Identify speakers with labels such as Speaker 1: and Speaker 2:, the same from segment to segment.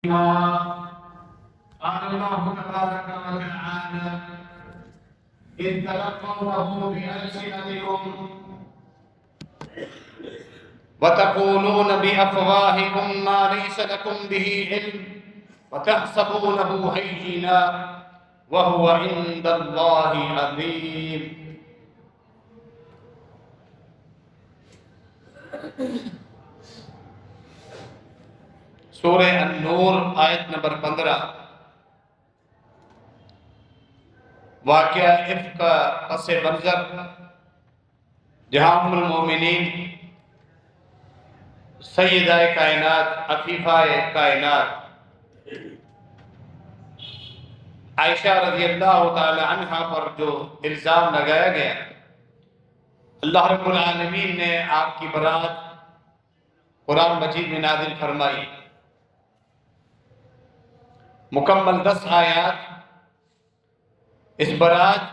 Speaker 1: قال الله تبارك وتعالى إذ تلقونه بألسنتكم وتقولون بأفواهكم ما ليس لكم به علم وتحسبونه هينا وهو عند الله عظيم. سورہ النور آیت نمبر 15. واقعہ افک کا پس منظر جہاں ام المومنین سیدہ کائنات عفیفہ کائنات عائشہ رضی اللہ تعالی عنہا پر جو الزام لگایا گیا، اللہ رب العالمین نے آپ کی برات قرآن مجید میں نازل فرمائی. مکمل 10 آیات اس برات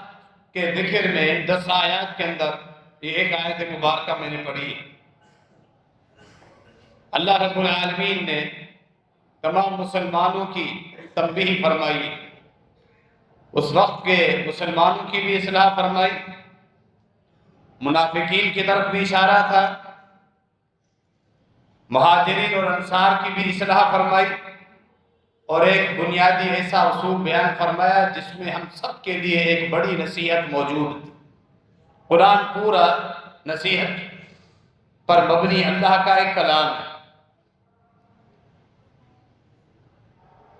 Speaker 1: کے ذکر میں. 10 آیات کے اندر یہ ایک آیت مبارکہ میں نے پڑھی. اللہ رب العالمین نے تمام مسلمانوں کی تنبیہ فرمائی، اس وقت کے مسلمانوں کی بھی اصلاح فرمائی، منافقین کی طرف بھی اشارہ تھا، مہاجرین اور انصار کی بھی اصلاح فرمائی، اور ایک بنیادی ایسا اصول بیان فرمایا جس میں ہم سب کے لیے ایک بڑی نصیحت موجود. قرآن پورا نصیحت پر مبنی اللہ کا ایک کلام ہے.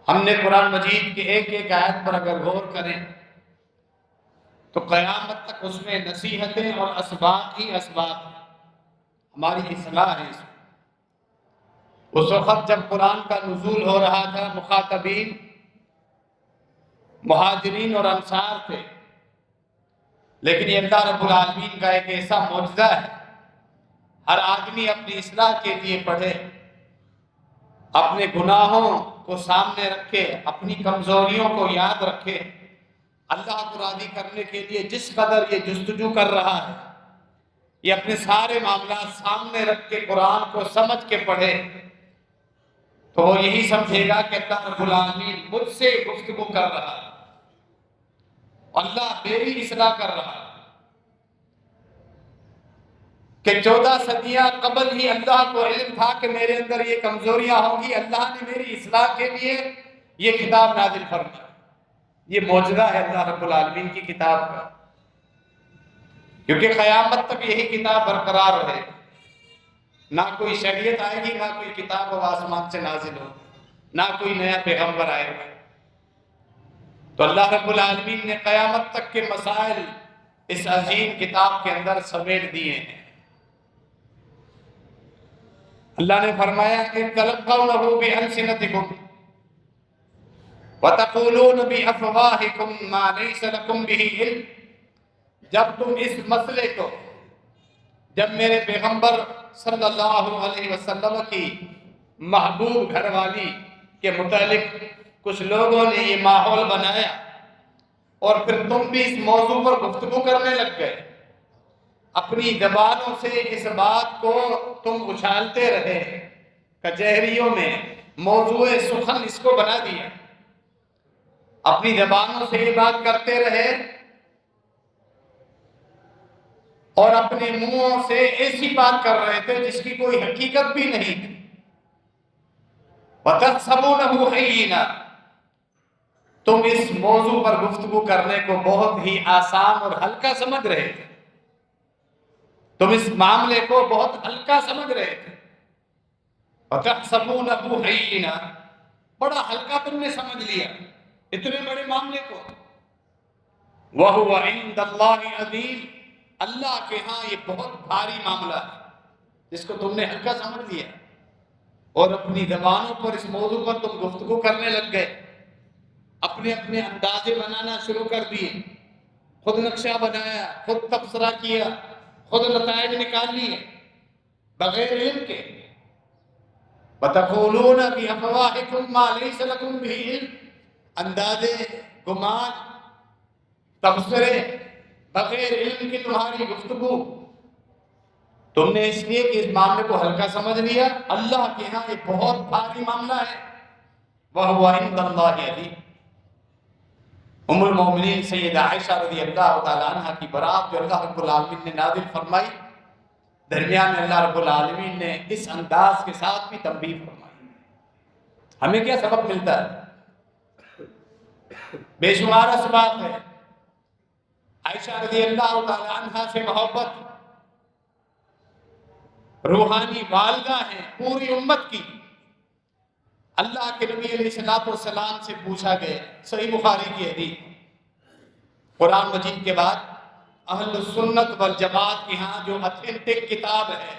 Speaker 1: ہم نے قرآن مجید کی ایک ایک آیت پر اگر غور کریں تو قیامت تک اس میں نصیحتیں اور اسباب ہی اسباب ہیں. ہماری اصلاح ہے اس میں. اس وقت جب قرآن کا نزول ہو رہا تھا، مخاطبین مہاجرین اور انصار تھے، لیکن یہ اللہ رب العالمین کا ایک ایسا معجزہ ہے. ہر آدمی اپنی اصلاح کے لیے پڑھے، اپنے گناہوں کو سامنے رکھے، اپنی کمزوریوں کو یاد رکھے، اللہ کو راضی کرنے کے لیے جس قدر یہ جستجو کر رہا ہے، یہ اپنے سارے معاملات سامنے رکھ کے قرآن کو سمجھ کے پڑھے تو وہ یہی سمجھے گا کہ اللہ رب العالمین مجھ سے گفتگو کر رہا ہے، اللہ میری اصلاح کر رہا ہے. کہ 14 صدیاں قبل ہی اللہ کو علم تھا کہ میرے اندر یہ کمزوریاں ہوں گی، اللہ نے میری اصلاح کے لیے یہ کتاب نازل فرمائی. یہ معجزہ ہے اللہ رب العالمین کی کتاب کا، کیونکہ قیامت تک یہی کتاب برقرار رہے. نہ کوئی شریعت آئے گی، نہ کوئی کتاب و آسمان سے نازل ہو، نہ کوئی نیا پیغمبر آئے گا. تو اللہ رب العالمین نے قیامت تک کے مسائل اس عظیم کتاب کے اندر سمیٹ دیے ہیں. اللہ نے فرمایا کہ تلقونه بألسنتكم وتقولون بأفواهكم ما ليس لكم به علم. جب تم اس مسئلے کو، جب میرے پیغمبر صلی اللہ علیہ وسلم کی محبوب گھر والی کے متعلق کچھ لوگوں نے یہ ماحول بنایا اور پھر تم بھی اس موضوع پر گفتگو کرنے لگ گئے، اپنی زبانوں سے اس بات کو تم اچھالتے رہے، کچہریوں میں موضوع سخن اس کو بنا دیا، اپنی زبانوں سے یہ بات کرتے رہے اور اپنے منہوں سے ایسی بات کر رہے تھے جس کی کوئی حقیقت بھی نہیں تھی. وَتَحْسَبُونَهُ هَيِّنًا. تم اس موضوع پر گفتگو کرنے کو بہت ہی آسان اور ہلکا سمجھ رہے تھے، تم اس معاملے کو بہت ہلکا سمجھ رہے تھے. وَتَحْسَبُونَهُ هَيِّنًا. بڑا ہلکا تم نے سمجھ لیا اتنے بڑے معاملے کو. وَهُوَ عِندَ اللَّهِ عَظِيمٌ. اللہ کے ہاں یہ بہت بھاری معاملہ ہے جس کو تم نے ہلکا سمجھ لیا اور اپنی زبانوں پر اس موضوع پر تم گفتگو کرنے لگ گئے، اپنے اپنے اندازے بنانا شروع کر دیے، خود نقشہ بنایا، خود تبصرہ کیا، خود نتائج نکال لیے بغیر علم کے. وَتَقُولُونَ بِأَفْوَاهِكُمْ مَا لَيْسَ لَكُمْ بِهِ عِلْمٌ. اندازے، گمان، تبصرے، بغیر علم کی تمہاری گفتگو. تم نے اس لیے کہ اس معاملے کو ہلکا سمجھ لیا. اللہ کے ہاں یہ بہت بھاری معاملہ ہے. وَهُوَ عِندَ اللَّهِ عَظِيمٌ۔ ام المومنین سیدہ عائشہ رضی اللہ تعالیٰ عنہ کی برات جو اللہ رب العالمین نے نازل فرمائی، درمیان میں اللہ رب العالمین نے اس انداز کے ساتھ بھی تنبیہ فرمائی۔ ہمیں کیا سبق ملتا ہے؟ بے شمار اسباب ہے۔ عائشہ رضی اللہ تعالیٰ عنہ سے محبت، روحانی والدہ ہیں پوری امت کی۔ اللہ کے نبی علیہ السلام سے پوچھا گیا، صحیح بخاری کی حدیث، قرآن مجید کے بعد اہل سنت والجماعت کی ہاں جو اتھینٹک کتاب ہے،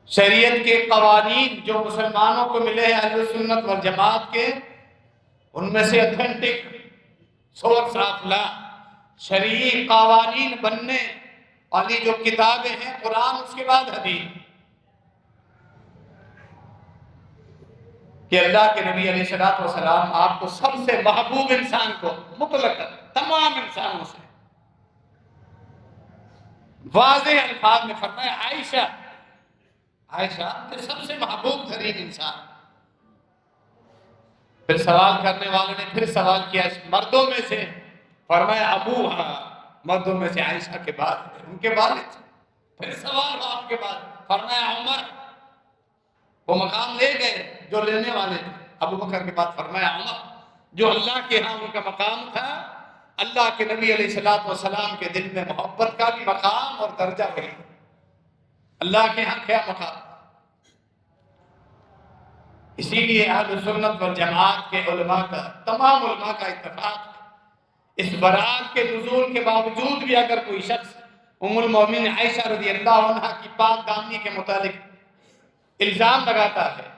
Speaker 1: شریعت کے قوانین جو مسلمانوں کو ملے ہیں اہل سنت والجماعت کے، ان میں سے اتھینٹک سورس آف لا، شرعی قوانین بننے والی جو کتابیں ہیں، قرآن اس کے بعد حدیث، کہ اللہ کے نبی علیہ السلام آپ کو سب سے محبوب انسان کو مطلق تمام انسانوں سے واضح الفاظ میں فرمایا، عائشہ سب سے محبوب ترین انسان۔ پھر سوال کرنے والوں نے پھر سوال کیا مردوں میں سے، فرمایا ابوہا، مردوں میں سے عائشہ کے بعد ان کے والد۔ پھر سوال باپ کے بعد، فرمایا عمر، وہ مقام لے گئے جو لینے والے تھے۔ ابو بکر کے بعد فرمایا عمر، جو اللہ کے ہاں ان کا مقام تھا، اللہ کے نبی علیہ السلام کے دل میں محبت کا بھی مقام اور درجہ وہی، اللہ کے ہاں کیا مقام۔ اسی لیے اہل سنت والجماعت کے علماء کا، تمام علماء کا اتفاق، اس برات کے نزول کے باوجود بھی اگر کوئی شخص ام المومنین عائشہ رضی اللہ عنہ کی پاک دامنی کے متعلق الزام لگاتا ہے،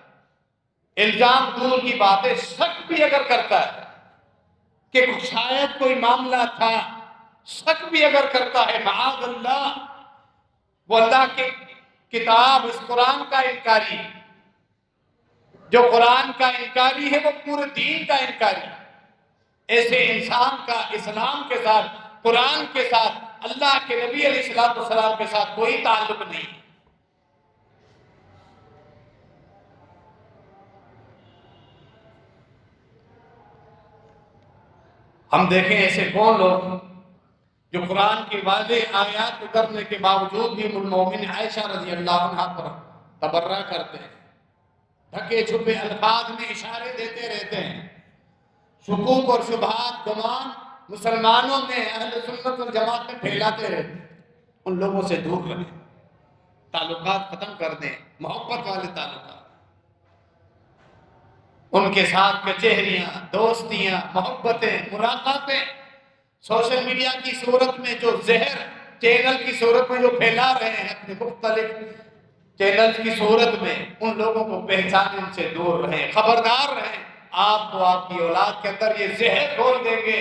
Speaker 1: الزام دور کی باتیں شک بھی اگر کرتا ہے کہ شاید کوئی معاملہ تھا، شک بھی اگر کرتا ہے، معاذ اللہ، وہ اللہ کی کتاب اس قرآن کا انکاری، جو قرآن کا انکاری ہے وہ پورے دین کا انکاری۔ ایسے انسان کا اسلام کے ساتھ، قرآن کے ساتھ، اللہ کے نبی علیہ السلام کے ساتھ کوئی تعلق نہیں۔ ہم دیکھیں ایسے کون لوگ جو قرآن کی واضح آیات اترنے کے باوجود بھی ام المومنین عائشہ رضی اللہ عنہ پر تبرہ کرتے ہیں، ڈھکے چھپے الفاظ میں اشارے دیتے رہتے ہیں، شکوک اور شبہات، گمان مسلمانوں میں اہل سنت والجماعت میں پھیلاتے رہتے ہیں۔ ان لوگوں سے دور رہیں، تعلقات ختم کر دیں، محبت والے تعلقات، ان کے ساتھ کچہریاں، دوستیاں، محبتیں، ملاقاتیں، سوشل میڈیا کی صورت میں جو زہر چینل کی صورت میں جو پھیلا رہے ہیں اپنے مختلف چینل کی صورت میں، ان لوگوں کو پہچانے، ان سے دور رہیں، خبردار رہیں۔ آپ کو آپ کی اولاد کے اندر یہ زہر کھول دیں گے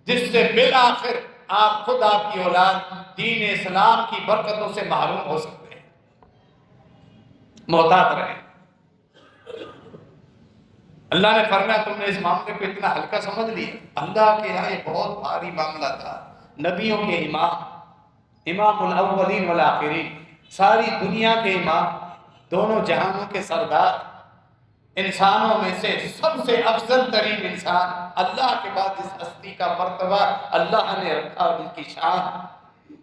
Speaker 1: جس سے بالآخر آپ خود، آپ کی اولاد دین اسلام کی برکتوں سے محروم ہو سکتے ہیں۔ محتاط رہیں۔ اللہ نے فرمایا تم نے اس معاملے کو اتنا ہلکا سمجھ لیا؟ اللہ کے یہاں یہ بہت بھاری معاملہ تھا۔ نبیوں کے امام الاولین والآخرین، ساری دنیا کے امام، دونوں جہانوں کے سردار، انسانوں میں سے سب سے افضل ترین انسان، اللہ کے بعد جس ہستی کا مرتبہ اللہ نے رکھا، ان کی شان،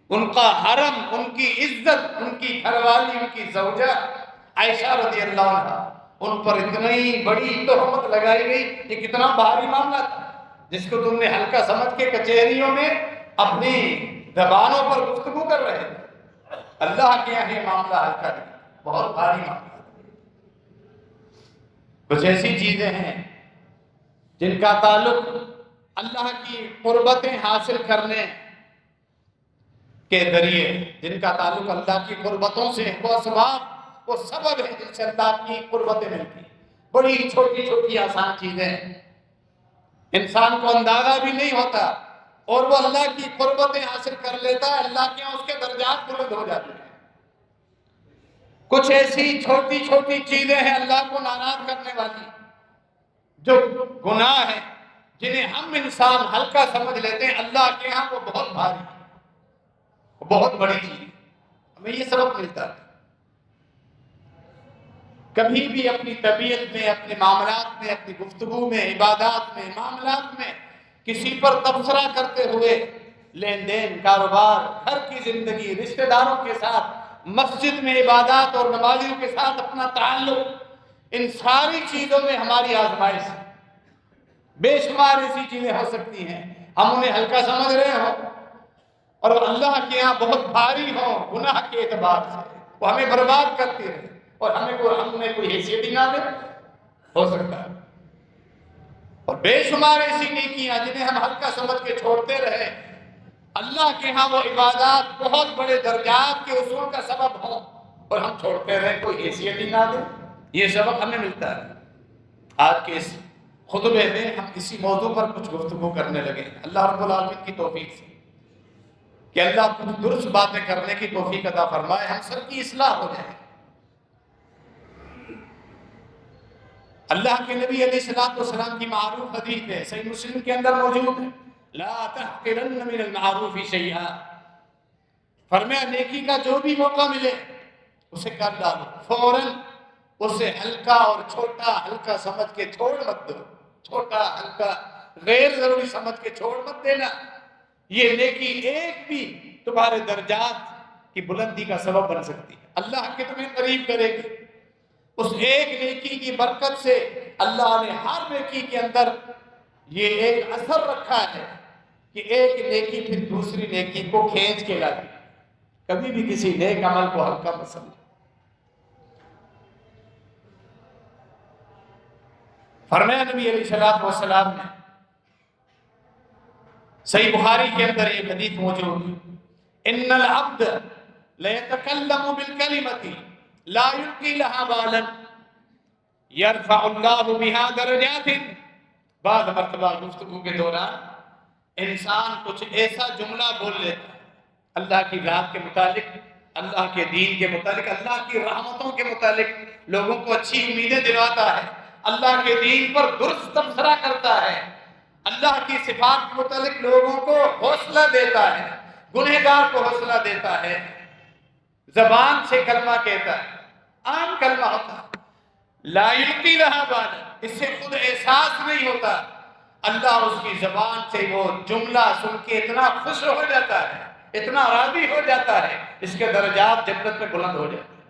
Speaker 1: ان کا حرم، ان کی عزت، ان کی گھر والی، ان کی زوجہ عائشہ رضی اللہ عنہ، ان پر اتنی بڑی تہمت لگائی گئی، یہ کتنا بھاری معاملہ تھا جس کو تم نے ہلکا سمجھ کے کچہریوں میں اپنی زبانوں پر گفتگو کر رہے تھے۔ اللہ کے یہاں یہ معاملہ ہلکا نہیں، بہت بھاری معاملہ۔ کچھ ایسی چیزیں ہیں جن کا تعلق اللہ کی قربتیں حاصل کرنے کے ذریعے، جن کا تعلق اللہ کی قربتوں سے، وہ اسباب، وہ سبب ہے جن سے اللہ کی قربتیں ملتی ہیں۔ بڑی چھوٹی چھوٹی آسان چیزیں، انسان کو اندازہ بھی نہیں ہوتا، اور وہ اللہ کی قربتیں حاصل کر لیتا ہے، اللہ کے یہاں اس کے درجات بلند ہو جاتے ہیں۔ کچھ ایسی چھوٹی چھوٹی چیزیں ہیں اللہ کو ناراض کرنے والی، جو گناہ ہیں، جنہیں ہم انسان ہلکا سمجھ لیتے ہیں، اللہ کے ہاں وہ بہت بھاری ہے، بہت بڑی چیز ہے۔ ہمیں یہ سبق ملتا ہے۔ کبھی بھی اپنی طبیعت میں، اپنے معاملات میں، اپنی گفتگو میں، عبادات میں، معاملات میں کسی پر تبصرہ کرتے ہوئے لین دین، کاروبار، گھر کی زندگی، رشتہ داروں کے ساتھ، مسجد میں عبادات اور نمازیوں کے ساتھ اپنا تعلق، ان ساری چیزوں میں ہماری آزمائش ہے۔ بے شمار ایسی چیزیں ہو سکتی ہیں ہم انہیں ہلکا سمجھ رہے ہوں اور اللہ کے یہاں بہت بھاری ہوں گناہ کے اعتبار سے، وہ ہمیں برباد کرتی رہے اور ہم انہیں کوئی حیثیت ہی نہ دے، ہو سکتا ہے۔ اور بے شمار ایسی نیکیاں جنہیں ہم ہلکا سمجھ کے چھوڑتے رہے، اللہ کے ہاں وہ عبادات بہت بڑے درجات کے حصول کا سبب ہوں اور ہم چھوڑتے رہے، کوئی حیثیت ہی نہ دے۔ یہ سبق ہمیں ملتا ہے۔ آج کے اس خطبے میں ہم اسی موضوع پر کچھ گفتگو کرنے لگے ہیں، اللہ رب العالمین کی توفیق سے، کہ اللہ کچھ درست باتیں کرنے کی توفیق عطا فرمائے، ہم سب کی اصلاح ہو جائے۔ اللہ کے نبی علیہ السلام کی معروف حدیث ہے، صحیح مسلم کے اندر موجود ہے، لا تحقرن من المعروف شیئا، فرمایا نیکی کا جو بھی موقع ملے اسے کر ڈالو، فوراً اسے ہلکا اور چھوٹا ہلکا سمجھ کے چھوڑ مت دو، چھوٹا ہلکا غیر ضروری سمجھ کے چھوڑ مت دینا۔ یہ نیکی ایک بھی تمہارے درجات کی بلندی کا سبب بن سکتی ہے، اللہ کے تمہیں قریب کرے گی۔ اس ایک نیکی کی برکت سے اللہ نے ہر نیکی کے اندر یہ ایک اثر رکھا ہے کہ ایک نیکی پھر دوسری نیکی کو کھینچ کے لاتی۔ کبھی بھی کسی نیک عمل کو ہلکا مت سمجھو۔ فرمایا نبی علیہ السلام نے، صحیح بخاری کے اندر ایک حدیث موجود ہے، ان العبد لیتکلم بالکلمۃ لا یلقی لها بالا یرفع اللہ بها درجات۔ بعض مرتبہ گفتگو کے دوران انسان کچھ ایسا جملہ بول لیتا ہے اللہ کی ذات کے متعلق، اللہ کے دین کے متعلق، اللہ کی رحمتوں کے متعلق، لوگوں کو اچھی امیدیں دلواتا ہے، اللہ کے دین پر درست تبصرہ کرتا ہے، اللہ کی صفات کے متعلق لوگوں کو حوصلہ دیتا ہے، گنہگار کو حوصلہ دیتا ہے، زبان سے کلمہ کہتا ہے، عام کلمہ ہوتا ہے، لا یلقی لہا بالا، اس سے خود احساس نہیں ہوتا، اللہ اس کی زبان سے وہ جملہ سن کے اتنا خوش ہو جاتا ہے، اتنا راضی ہو جاتا ہے، اس کے درجات جنت میں بلند ہو جاتے ہیں۔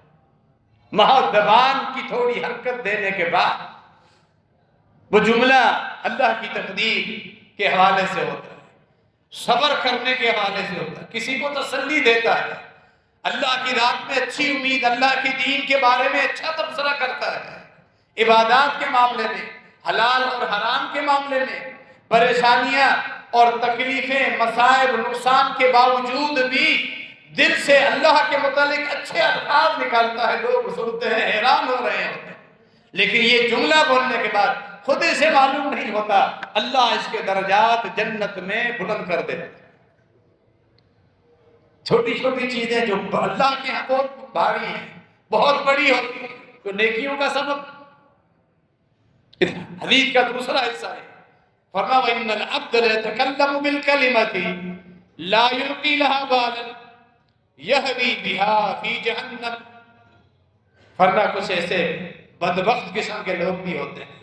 Speaker 1: محض زبان کی تھوڑی حرکت دینے کے بعد وہ جملہ اللہ کی تقدیر کے حوالے سے ہوتا ہے، صبر کرنے کے حوالے سے ہوتا ہے، کسی کو تسلی دیتا ہے، اللہ کی رات میں اچھی امید، اللہ کے دین کے بارے میں اچھا تبصرہ کرتا ہے، عبادات کے معاملے میں، حلال اور حرام کے معاملے میں، پریشانیاں اور تکلیفیں، مصائب، نقصان کے باوجود بھی دل سے اللہ کے متعلق اچھے الفاظ نکالتا ہے، لوگ سنتے ہیں حیران ہو رہے ہیں، لیکن یہ جملہ بولنے کے بعد خود اسے معلوم نہیں ہوتا اللہ اس کے درجات جنت میں بلند کر دیتا ہے۔ چھوٹی چھوٹی چیزیں جو اللہ کے ہاں بہت بھاری ہیں، بہت بڑی ہوتی ہیں، تو نیکیوں کا سبب۔ حدیث کا دوسرا حصہ ہے، فرمایا وَإِنَّ الْعَبْدَ لَيَتَكَلَّمُ بِالْكَلِمَةِ لَا يُلْقِي لَهَا بَالًا يَهْوِي بِهَا فِي جَهَنَّمَ۔ فرمایا کچھ ایسے بدبخت قسم کے لوگ بھی ہوتے ہیں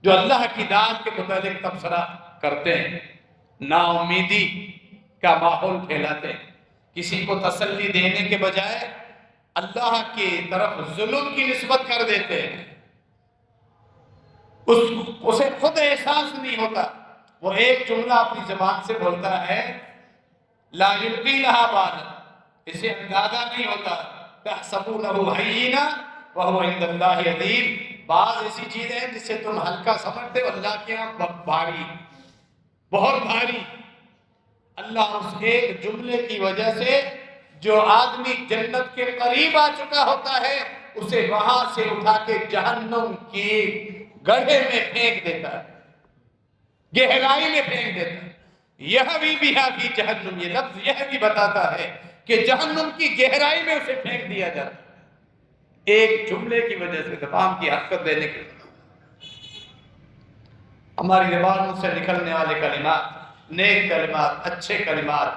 Speaker 1: جو اللہ کی ذات کے متعلق تبصرہ کرتے ہیں، نا امیدی کا ماحول پھیلاتے ہیں، کسی کو تسلی دینے کے بجائے اللہ کی طرف ظلم کی نسبت کر دیتے ہیں، اسے خود احساس نہیں ہوتا، وہ ایک جملہ اپنی زبان سے بولتا ہے لا یلقی لہا بالا، اسے اندازہ نہیں ہوتا، تحسبونہ ہینا وہو عند اللہ عظیم، بعض ایسی چیزیں ہیں جس سے تم ہلکا سمجھتے ہو، اللہ کے یہاں بھاری، بہت بھاری۔ اللہ اس ایک جملے کی وجہ سے جو آدمی جنت کے قریب آ چکا ہوتا ہے اسے وہاں سے اٹھا کے جہنم کی گڑھے میں پھینک دیتا ہے، گہرائی میں پھینک دیتا ہے۔ یہوی بہا فی جہنم، یہ لفظ یہ بھی بتاتا ہے کہ جہنم کی گہرائی میں اسے پھینک دیا جاتا ہے، ایک جملے کی وجہ سے، زبان کی حرکت دینے کے لیے۔ ہماری زبان سے نکلنے والے کلمات، نیک کلمات، اچھے کلمات،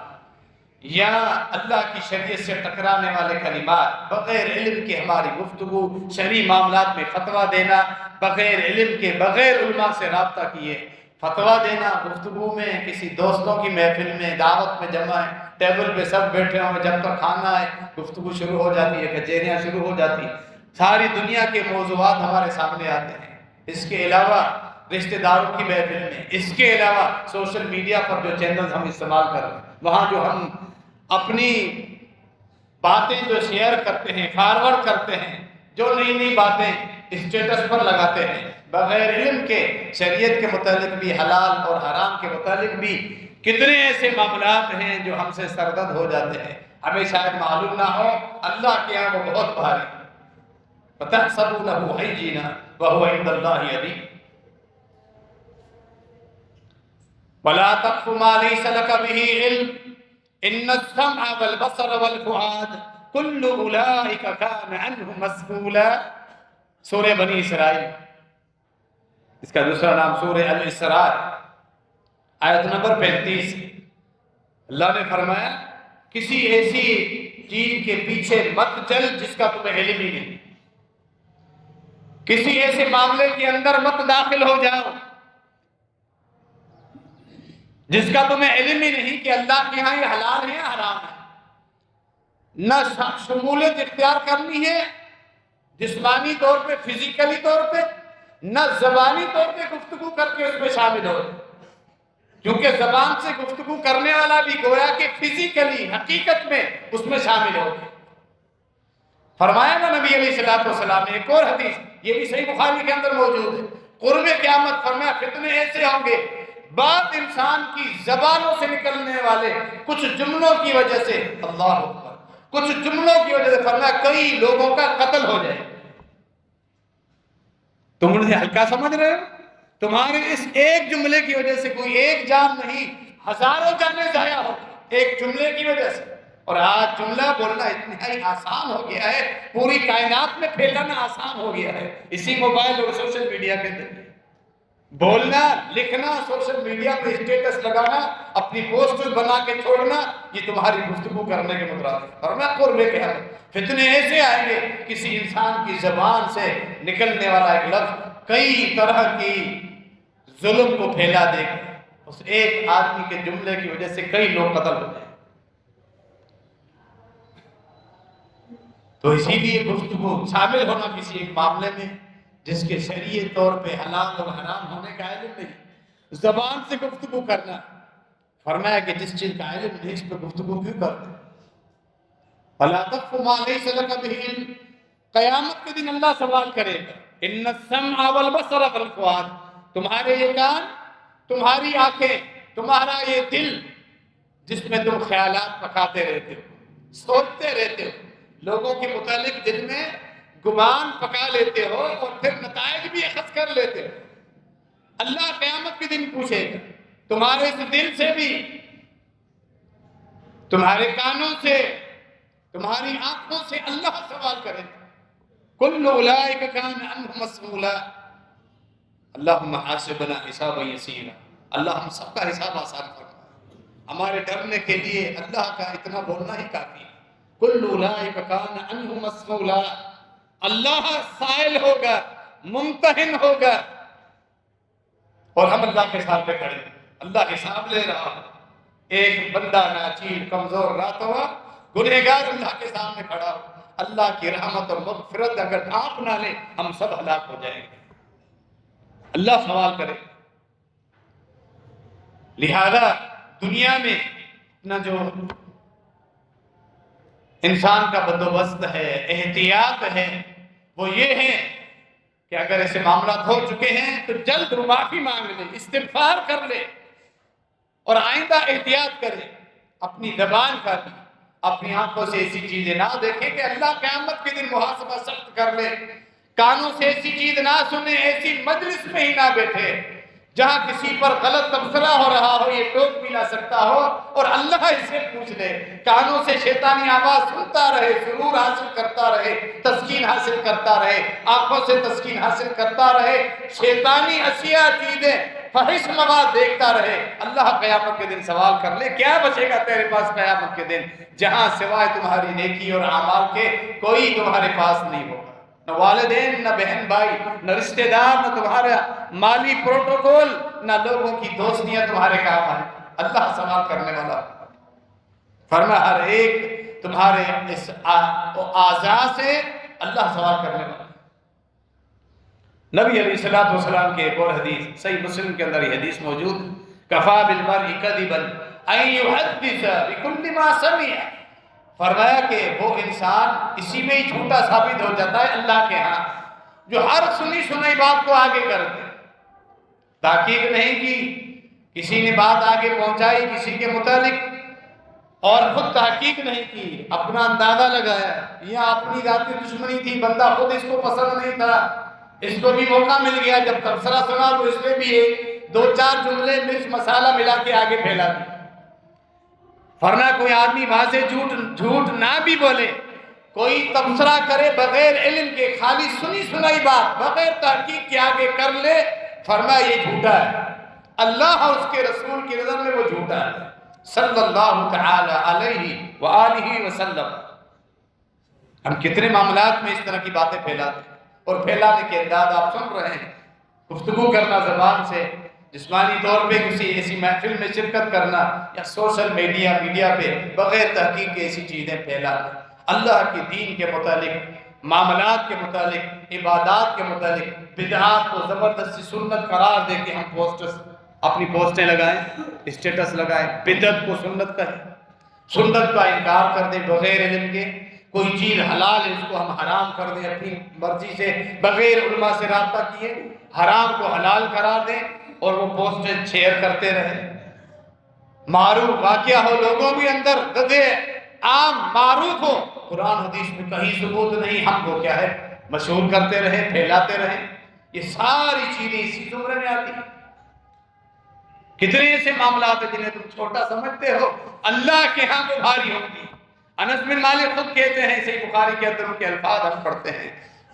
Speaker 1: یا اللہ کی شریعت سے ٹکرانے والے کلمات، بغیر علم کے ہماری گفتگو، شرعی معاملات میں فتویٰ دینا، بغیر علم کے، بغیر علماء سے رابطہ کیے فتویٰ دینا، گفتگو میں کسی دوستوں کی محفل میں، دعوت میں جمع ہے، ٹیبل پہ سب بیٹھے ہوں، جب تک کھانا ہے گفتگو شروع ہو جاتی ہے، کچہریاں شروع ہو جاتی ہیں، ساری دنیا کے موضوعات ہمارے سامنے آتے ہیں۔ اس کے علاوہ رشتہ داروں کی محفل میں، اس کے علاوہ سوشل میڈیا پر جو چینلز ہم استعمال کر رہے ہیں، وہاں جو ہم اپنی باتیں جو شیئر کرتے ہیں، فارورڈ کرتے ہیں، جو نئی نئی باتیں اسٹیٹس پر لگاتے ہیں، بغیر علم کے شریعت کے متعلق بھی، حلال اور حرام کے متعلق بھی کتنے ایسے معاملات ہیں جو ہم سے سرزد ہو جاتے ہیں، ہمیں شاید معلوم نہ ہو، اللہ کے یہاں وہ بہت بھاری۔ وَتَحْسَبُونَهُ هَيِّنًا وَهُوَ عِندَ اللَّهِ عَظِيمٌ وَلَا تَقْفُ مَا لَيْسَ لَكَ بِهِ عِلْمٌ إِنَّ السَّمْعَ وَالْبَصَرَ وَالْفُؤَادَ كُلُّ أُولَئِكَ كَانَ عَنْهُ مسؤولا۔ سورہ بنی اسرائیل، اس کا دوسرا نام سورہ الاسراء، آیت نمبر 35۔ اللہ نے فرمایا کسی ایسی چیز کے پیچھے مت چل جس کا تمہیں علم ہی نہیں، کسی ایسے معاملے کے اندر مت داخل ہو جاؤ جس کا تمہیں علم ہی نہیں کہ اللہ کے ہاں یہ حلال ہے یا حرام ہے۔ نہ شمولیت اختیار کرنی ہے جسمانی طور پہ، فزیکلی طور پہ، نہ زبانی طور پہ گفتگو کر کے اس میں شامل ہو، کیونکہ زبان سے گفتگو کرنے والا بھی گویا کہ فزیکلی حقیقت میں اس میں شامل ہو۔ فرمایا نا نبی علیہ السلام نے ایک اور حدیث، یہ بھی صحیح بخاری کے اندر موجود ہے، قرب قیامت فرمایا فتنے ایسے ہوں گے، بعض انسان کی زبانوں سے نکلنے والے کچھ جملوں کی وجہ سے، اللہ اکبر، کچھ جملوں کی وجہ سے فرمایا کئی لوگوں کا قتل ہو جائے۔ تم انہیں ہلکا سمجھ رہے ہو؟ تمہارے اس ایک جملے کی وجہ سے کوئی ایک جان نہیں، ہزاروں جانیں ضائع ہو ایک جملے کی وجہ سے۔ اور آج جملہ بولنا اتنا آسان ہو گیا ہے، پوری کائنات میں پھیلانا آسان ہو گیا ہے اسی موبائل اور سوشل میڈیا کے ذریعے۔ بولنا، لکھنا، سوشل میڈیا پہ اسٹیٹس لگانا، اپنی پوسٹ بنا کے چھوڑنا، یہ تمہاری گفتگو کرنے کے مترادف۔ اور میں قرب قیامت فتنے ایسے آئیں گے، کسی انسان کی زبان سے نکلنے والا ایک لفظ کئی طرح کی ظلم کو پھیلا دے گا، اس ایک آدمی کے جملے کی وجہ سے کئی لوگ قتل ہو جائیں۔ تو اسی لیے گفتگو، شامل ہونا کسی ایک معاملے میں جس کے شرعی طور پہ حلال اور حرام ہونے کا علم نہیں، زبان سے گفتگو کرنا، فرمایا کہ جس چیز کا علم نہیں اس پہ گفتگو کیوں کرتے؟ فَلَا تَقْفُ مَا لَيْسَ لَكَ بِهِ عِلْمٌ، قیامت کے دن اللہ سوال کرے گا، إِنَّ السَّمْعَ وَالْبَصَرَ وَالْفُؤَادَ، تمہارے یہ کان، تمہاری آنکھیں، تمہارا یہ دل جس میں تم خیالات پکاتے رہتے ہو، سوچتے رہتے ہو، لوگوں کے متعلق دل میں گمان پکا لیتے ہو اور پھر نتائج بھی اخذ کر لیتے ہو۔ اللہ قیامت کے دن پوچھے گا تمہارے اس دل سے بھی، تمہارے کانوں سے، تمہاری آنکھوں سے اللہ سوال کرے گا۔ کل اولئک کان عنہ مسئولا، اللہم حاسبنا حسابا یسیرا، اللہ ہم سب کا حساب آسان فرما، ہمارے ڈرنے کے لیے اللہ کا اتنا بولنا ہی کافی ہے۔ کل اولئک کان عنہ مسئولا، اللہ سائل ہوگا، ممتحن ہوگا، اور ہم اللہ کے سامنے کھڑے ہیں، اللہ حساب لے رہا ہے۔ ایک بندہ ناچیز، کمزور، رات ہوا، گنہگار اللہ کے سامنے کھڑا ہو، اللہ کی رحمت اور مغفرت اگر آپ نہ لیں ہم سب ہلاک ہو جائیں گے، اللہ سوال کرے۔ لہذا دنیا میں نہ جو انسان کا بندوبست ہے، احتیاط ہے، وہ یہ ہے کہ اگر ایسے معاملات ہو چکے ہیں تو جلد معافی مانگ لے، استغفار کر لے، اور آئندہ احتیاط کرے، اپنی زبان کا بھی، اپنی آنکھوں سے ایسی چیزیں نہ دیکھیں کہ اللہ قیامت کے دن محاسبہ سخت کر لے، کانوں سے ایسی چیز نہ سنے، ایسی مجلس میں ہی نہ بیٹھے جہاں کسی پر غلط تبصرہ ہو رہا ہو، یہ ٹوک بھی نہ سکتا ہو، اور اللہ اس سے پوچھ لے، کانوں سے شیطانی آواز سنتا رہے، سرور حاصل کرتا رہے، تسکین حاصل کرتا رہے، آنکھوں سے تسکین حاصل کرتا رہے، شیطانی اشیاء چیزیں فحش مواد دیکھتا رہے، اللہ قیامت کے دن سوال کر لے کیا بچے گا تیرے پاس قیامت کے دن، جہاں سوائے تمہاری نیکی اور اعمال کے کوئی تمہارے پاس نہیں ہوگا، نہ والدین، نہ بہن بھائی، نہ رشتہ دار، نہ تمہارا مالی پروٹوکول، نہ لوگوں کی دوستیاں تمہارے کام آئیں، اللہ سوال کرنے والا۔ فرمایا ہر ایک تمہارے اس اعضاء سے اللہ سوال کرنے والا۔ نبی علیہ السلام کے ایک اور حدیث صحیح مسلم کے اندر یہ حدیث موجود، کفا بالمرء کذبا ان یحدث بکل ما سمع، فرمایا کہ وہ انسان اسی میں ہی جھوٹا ثابت ہو جاتا ہے اللہ کے ہاں جو ہر سنی سنائی بات کو آگے کر دے، تحقیق نہیں کی، کسی نے بات آگے پہنچائی کسی کے متعلق اور خود تحقیق نہیں کی، اپنا اندازہ لگایا، یا اپنی ذاتی دشمنی تھی، بندہ خود اس کو پسند نہیں تھا، اس کو بھی موقع مل گیا، جب تبصرہ سنا تو اس میں بھی دو چار جملے مرچ مسالہ ملا کے آگے پھیلا دی۔ فرمایا کوئی آدمی واضح جھوٹ نہ بھی بولے، کوئی تبصرہ کرے بغیر علم کے، خالی سنی سنائی بات بغیر تحقیق کے آگے کر لے، فرمایا یہ جھوٹا ہے، اللہ اور اس کے رسول کی نظر میں وہ جھوٹا ہے، صلی اللہ تعالی علیہ وآلہ وسلم۔ ہم کتنے معاملات میں اس طرح کی باتیں پھیلاتے ہیں، اور پھیلانے کے انداز آپ سن رہے ہیں، گفتگو کرنا زبان سے، جسمانی طور پہ کسی ایسی محفل میں شرکت کرنا، یا سوشل میڈیا پہ بغیر تحقیق کے ایسی چیزیں پھیلانا، اللہ کے دین کے متعلق، معاملات کے متعلق، عبادات کے متعلق بدعات کو زبردستی سنت قرار دے کے ہم اپنی پوسٹیں لگائیں، اسٹیٹس لگائیں، بدعت کو سنت کہیں، سنت کا انکار کر دیں بغیر علم کے، کوئی چیز حلال ہے اس کو ہم حرام کر دیں اپنی مرضی سے بغیر علماء سے رابطہ کیے، حرام کو حلال قرار دیں اور وہ پوسٹیں شیئر کرتے رہیں، معروف واقعہ ہو لوگوں بھی اندر گدے عام معروف ہو، قرآن حدیث میں کہیں ثبوت نہیں، ہم کو کیا ہے مشہور کرتے رہیں، پھیلاتے رہیں، یہ ساری چیزیں اسی زمرے میں آتی ہیں۔ کتنے ایسے معاملات ہیں جنہیں تم چھوٹا سمجھتے ہو، اللہ کے ہاں وہ بھاری ہوگی۔ انس بن مالک خود کہتے ہیں، صحیح بخاری کے اندر ان کے الفاظ ہم پڑھتے ہیں،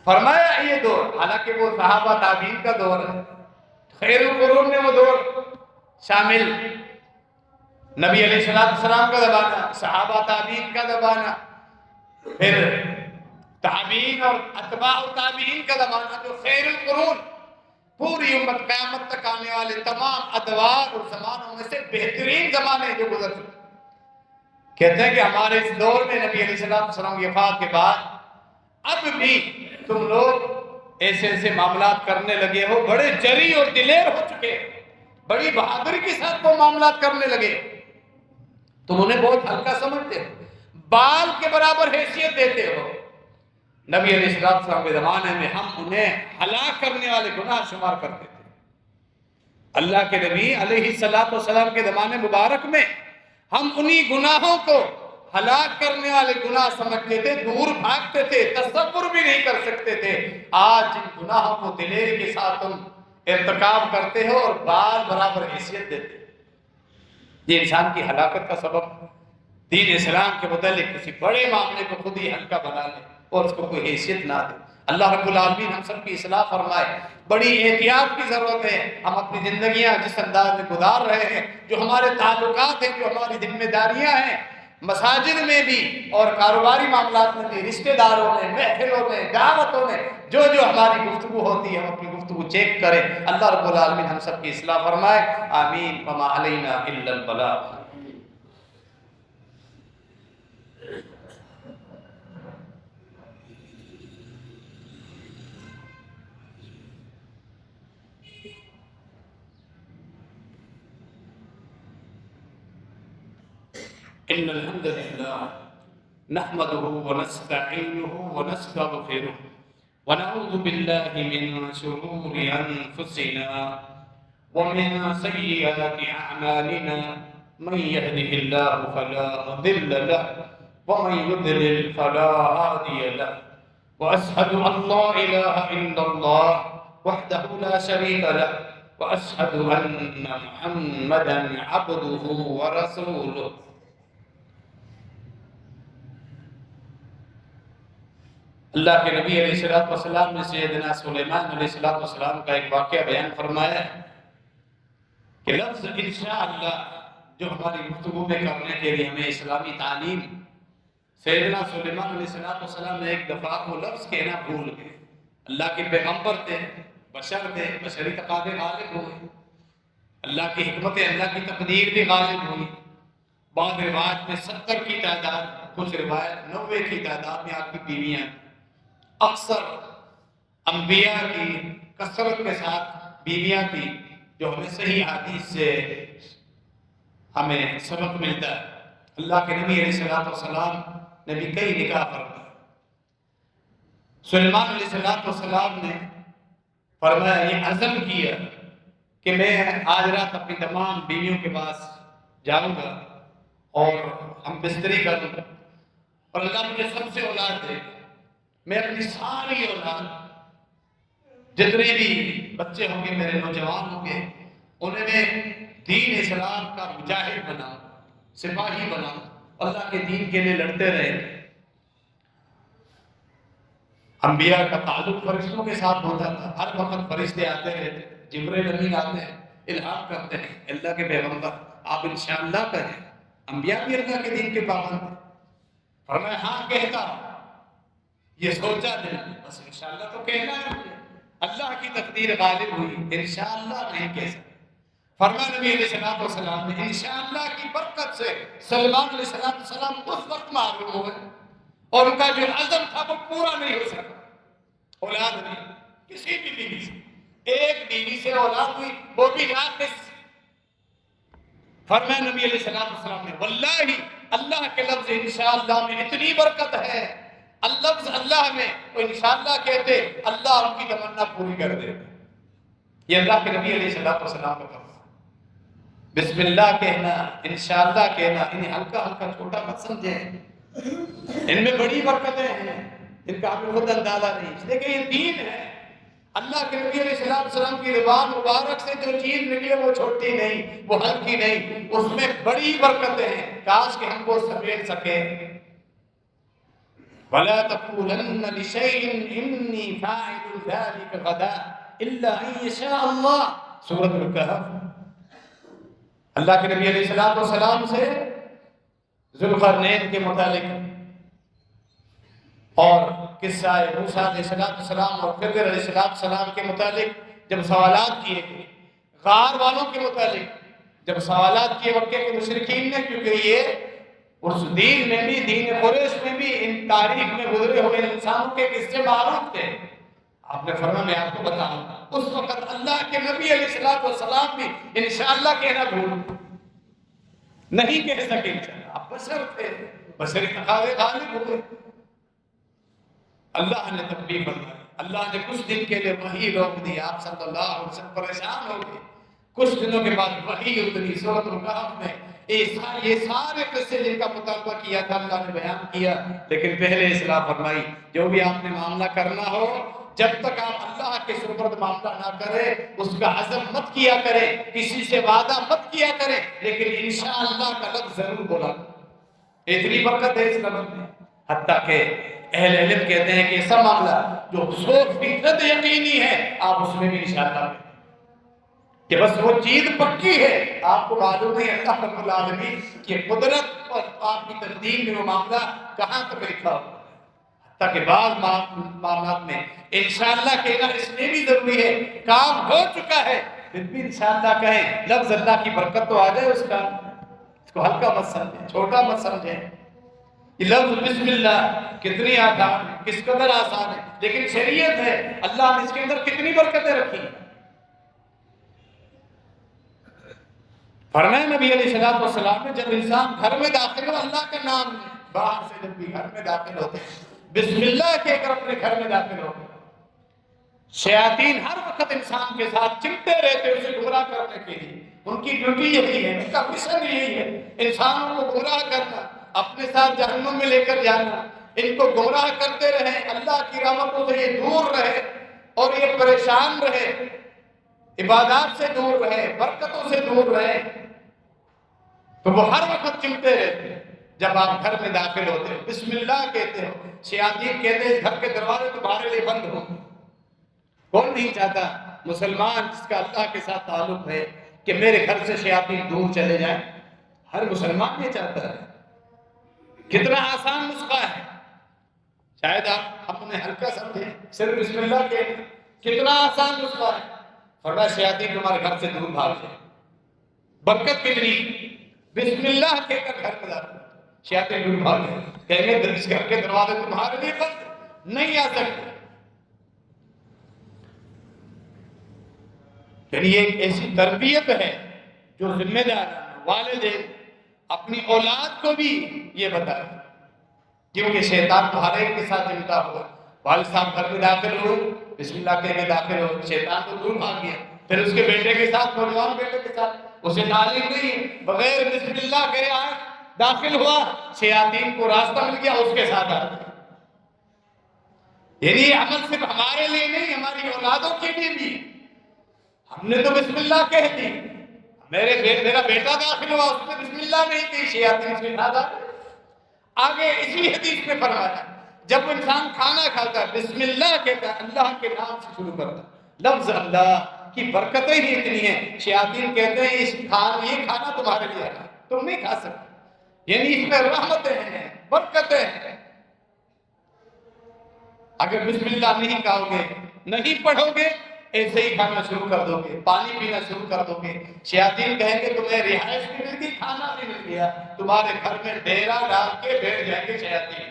Speaker 1: فرمایا یہ دور، حالانکہ وہ صحابہ تابعین کا دور ہے، خیر القرون میں وہ دور شامل، نبی علیہ السلام کا زمانہ، صحابہ تابعین کا زمانہ، پھر تابعین اور اتباع تابعین کا زمانہ، جو خیر القرون پوری امت قیامت تک آنے والے تمام ادوار اور زمانوں میں سے بہترین زمانے جو گزر چکے، کہتے ہیں کہ ہمارے اس دور میں نبی علیہ السلام کی وفات کے بعد اب بھی تم لوگ ایسے ایسے معاملات کرنے لگے ہو، بڑے جری اور دلیر ہو چکے، بڑی بہادری کے ساتھ وہ معاملات کرنے لگے، تم انہیں بہت ہلکا سمجھتے ہو، بال کے برابر حیثیت دیتے ہو۔ نبی علیہ السلام کے زمانے میں ہم انہیں ہلاک کرنے والے گناہ شمار کرتے تھے، اللہ کے نبی علیہ السلام کے زمانے مبارک میں ہم انہی گناہوں کو ہلاک کرنے والے گناہ سمجھتے تھے، دور بھاگتے تھے، تصور بھی نہیں کر سکتے تھے۔ آج جن گناہوں کو دلیری کے ساتھ تم ارتکاب کرتے ہو اور بال برابر حیثیت دیتے ہو، یہ انسان کی ہلاکت کا سبب ہے۔ دین اسلام کے متعلق کسی بڑے معاملے کو خود ہی ہلکا بنا لے اور اس کو کوئی حیثیت نہ دے۔ اللہ رب العالمین ہم سب کی اصلاح فرمائے۔ بڑی احتیاط کی ضرورت ہے، ہم اپنی زندگیاں جس انداز میں گزار رہے ہیں، جو ہمارے تعلقات ہیں، جو ہماری ذمہ داریاں ہیں، مساجد میں بھی اور کاروباری معاملات میں بھی، رشتہ داروں میں، محفلوں میں، دعوتوں میں جو ہماری گفتگو ہوتی ہے، ہم اپنی گفتگو چیک کریں۔ اللہ رب العالمین ہم سب کی اصلاح فرمائے، آمین۔ وما علینا الا البلاغ۔ إن الحمد لله نحمده ونستعينه ونستغفره ونعوذ بالله من شرور أنفسنا ومن سيئات أعمالنا من يهده الله فلا مضل له ومن يضلل فلا هادي له وأشهد أن لا إله إلا الله وحده لا شريك له وأشهد أن محمدا عبده ورسوله۔ اللہ کے نبی علیہ السلام نے سیدنا سلیمان علیہ السلام کا ایک واقعہ بیان فرمایا ہے۔ کہ لفظ انشاءاللہ جو ہماری گفتگو میں کرنے کے لیے ہمیں اسلامی تعلیم سیدنا سلیمان علیہ السلام نے ایک دفعہ وہ لفظ کہنا بھول گئے. اللہ کے پیغمبر تھے، بشر تھے، بشری تقاضے غالب ہوئے، اللہ کی حکمت، اللہ کی تقدیر بھی غالب ہوئی. بعض روایت میں 70 کی تعداد، کچھ روایت 90 کی تعداد میں آپ کی بیویاں. اکثر انبیاء کی کثرت کے ساتھ بیویاں تھی، جو ہمیں صحیح حدیث سے ہمیں سبق ملتا ہے. اللہ کے نبی علیہ السلام نے بھی کئی نکاح فرمائے. سلیمان علیہ السلام نے فرمایا، یہ عزم کیا کہ میں آج رات اپنی تمام بیویوں کے پاس جاؤں گا اور ہم بستری کروں گا، اور اللہ مجھے سب سے اولاد دے. میں اپنی ساری اولاد، جتنے بھی بچے ہوں گے میرے نوجوان ہوں گے، انہیں میں دین اسلام کا مجاہد بناؤں، سپاہی بناؤں، اللہ کے دین کے لیے لڑتے رہے. انبیاء کا تعلق فرشتوں کے ساتھ ہوتا تھا، ہر وقت فرشتے آتے رہتے، جبرائیل امین آتے ہیں، الہام کرتے ہیں. اللہ کے پیغمبر آپ انشاءاللہ کہیں. انبیاء بھی اللہ کے دین کے پابند ہیں. فرمایا ہاں کہتا ہوں. یہ سوچا دل میں، بس انشاءاللہ تو کہنا ہے مجھے. اللہ کی تقدیر غالب ہوئی، انشاءاللہ نہیں کہہ سکتے. فرمایا نبی علیہ السلام نے انشاءاللہ کی برکت سے سلیمان علیہ السلام اس وقت معلوم ہوئے، اور ان کا جو عزم تھا وہ پورا نہیں ہو سکا. اولاد نہیں، کسی بھی بیوی سے، ایک بیوی سے اولاد ہوئی، وہ بھی ناقص. فرمایا نبی علیہ السلام نے واللہ اللہ کے لفظ انشاءاللہ میں اتنی برکت ہے، اللفظ اللہ میں وہ انشاءاللہ کہتے اللہ ان کی تمنا پوری کر دے. یہ اللہ کے نبی علیہ السلام کا فرمان. بسم اللہ کہنا، انشاءاللہ کہنا، انہیں ہلکا ہلکا چھوٹا مت سمجھیں. ان میں بڑی برکتیں ہیں، ان کا ہمیں خود اندازہ نہیں. اس لیے کہ یہ دین ہے. اللہ کے نبی علیہ السلام کی زبان مبارک سے جو چیز نکلے وہ چھوٹی نہیں، وہ ہلکی نہیں، اس میں بڑی برکتیں ہیں. کاش کہ ہم کو سمیٹ سکیں. وَلَا تَقُولَنَّ لِشَيْءٍ إِنِّي فَاعِلٌ ذَلِكَ غَدًا إِلَّا أَن يَشَاءَ اللَّهُ. سورۃ الکہف. اللہ کے نبی علیہ السلام سے ذوالقرنین کے متعلق اور قصہ موسیٰ علیہ السلام اور خضر علیہ السلام کے متعلق جب سوالات کیے گئے، غار والوں کے متعلق جب سوالات کیے مکے کے مشرکین نے، کیونکہ یہ اس دین میں بھی، دین قریش میں بھی، ان تاریخ میں گزرے ہوئے انسانوں کے قصے معروف تھے. آپ نے فرمایا میں آپ کو بتاؤں گا. اس وقت اللہ کے نبی علیہ السلام بھی انشاءاللہ کہنا بھول نہیں کہہ سکے. آپ بشر تھے، بشری تقاضے غالب ہوئے. اللہ نے تنبیہ فرمائی. اللہ نے کچھ دن کے لیے وحی روک دی. آپ صلی اللہ علیہ وسلم پریشان ہو گئے. کچھ دنوں کے بعد وحی اتری. سورۃ الکہف میں یہ سارے قصے جن کا مطالبہ کیا تھا اللہ نے بیان کیا. لیکن پہلے اصلاح فرمائی، جو بھی آپ نے معاملہ کرنا ہو، جب تک آپ اللہ کے سپرد معاملہ نہ کرے اس کا عزم مت کیا کرے، کسی سے وعدہ مت کیا کرے، لیکن انشاءاللہ کا لفظ ضرور بولا. اتنی برکت ہے اس لفظ میں، حتیٰ کہ اہل علم کہتے ہیں کہ ایسا معاملہ جو 100% یقینی ہے، آپ اس میں بھی انشاءاللہ میں کہ بس وہ چیز پکی ہے. آپ کو معلوم ہے اللہ رب العالمین کی قدرت اور آپ کی تقدیر میں وہ معاملہ کہاں تک لکھا ہو. حتیٰ کہ بعض معاملات میں انشاءاللہ کہنا اس لیے بھی ضروری ہے، کام ہو چکا ہے پھر بھی انشاءاللہ کہیں. لفظ اللہ کی برکت تو آ جائے اس کا، اس کو ہلکا مت سمجھیں، چھوٹا مت سمجھیں. یہ لفظ بسم اللہ کتنی آسان ہے، کس قدر آسان ہے، لیکن شریعت ہے. اللہ نے اس کے اندر کتنی برکتیں رکھی. فرمایا نبی علیہ السلام نے جب انسان گھر میں داخل ہو اللہ کا نام لے. باہر سے جب بھی گھر میں داخل ہوتے بسم اللہ کہہ کر اپنے گھر میں داخل ہو. شیاطین ہر وقت انسان کے ساتھ چمٹے رہتے اسے گمراہ کرنے کے لیے. ان کی ڈیوٹی یہی ہے، ان کا مشن یہی ہے، انسانوں کو گمراہ کرنا، اپنے ساتھ جہنم میں لے کر جانا. ان کو گمراہ کرتے رہیں، اللہ کی رحمتوں سے یہ دور رہے اور یہ پریشان رہے، عبادات سے دور رہے، برکتوں سے دور رہے. تو وہ ہر وقت چمٹے رہتے. جب آپ گھر میں داخل ہوتے ہو بسم اللہ کہتے ہو. شیاطین کہتے ہیں گھر کے دروازے تمہارے لیے بند ہو. کون نہیں چاہتا مسلمان جس کا اللہ کے ساتھ تعلق ہے کہ میرے گھر سے شیاطین دور چلے جائیں؟ ہر مسلمان یہ چاہتا ہے۔ کتنا آسان نسخہ ہے، شاید آپ اپنے ہلکا سمجھیں، صرف بسم اللہ کے کتنا آسان نسخہ ہے۔ فرمایا شیاطین تمہارے گھر سے دور بھاگ جائیں۔ برکت کتنی، بسم اللہ کہہ کر گھر میں داخل، شیاطین دور بھاگ جائیں۔ کہیں گے اس گھر کے دروازے تمہارے لیے بند نہیں آ سکتے۔ یعنی یہ ایک ایسی تربیت ہے جو ذمہ دار والدین اپنی اولاد کو بھی یہ بتائے، کیونکہ شیطان تو ہر ایک کے ساتھ چمٹا ہوا۔ والد صاحب گھر میں داخل ہوئے، بسم اللہ کہہ کے داخل ہو، شیطان تو دور بھاگ گیا۔ پھر اس کے بیٹے کے ساتھ، نوجوان بیٹے کے ساتھ، اسے تعلیم نہیں، بغیر بسم اللہ کہے آئے داخل ہوا، شیاطین کو راستہ مل گیا، اس کے ساتھ آ گیا۔ یعنی یہ عمل صرف ہمارے لیے نہیں، ہماری اولادوں کے لیے بھی۔ ہم نے تو بسم اللہ کہہ دی، میرا بیٹا داخل ہوا، اس نے بسم اللہ نہیں کہی، شیاطین سے کھاتا۔ آگے اسی حدیث میں فرمایا جب انسان کھانا کھاتا ہے بسم اللہ کہتا ہے، اللہ کے نام سے شروع کرتا ہے، لفظ اللہ کی برکتیں ہی اتنی ہیں، شیاطین کہتے ہیں یہ کھانا تمہارے لیے ہے، تم نہیں کھا سکتے۔ یعنی اس میں رحمتیں ہیں، برکتیں ہیں۔ اگر بسم اللہ نہیں کہو گے، نہیں پڑھو گے، ایسے ہی کھانا شروع کر دو گے، پانی پینا شروع کر دو گے، شیاطین کہیں گے تمہیں رہائش بھی مل گئی، کھانا بھی مل گیا، تمہارے گھر میں ڈیرا ڈال کے بیٹھ جائیں گے شیاطین۔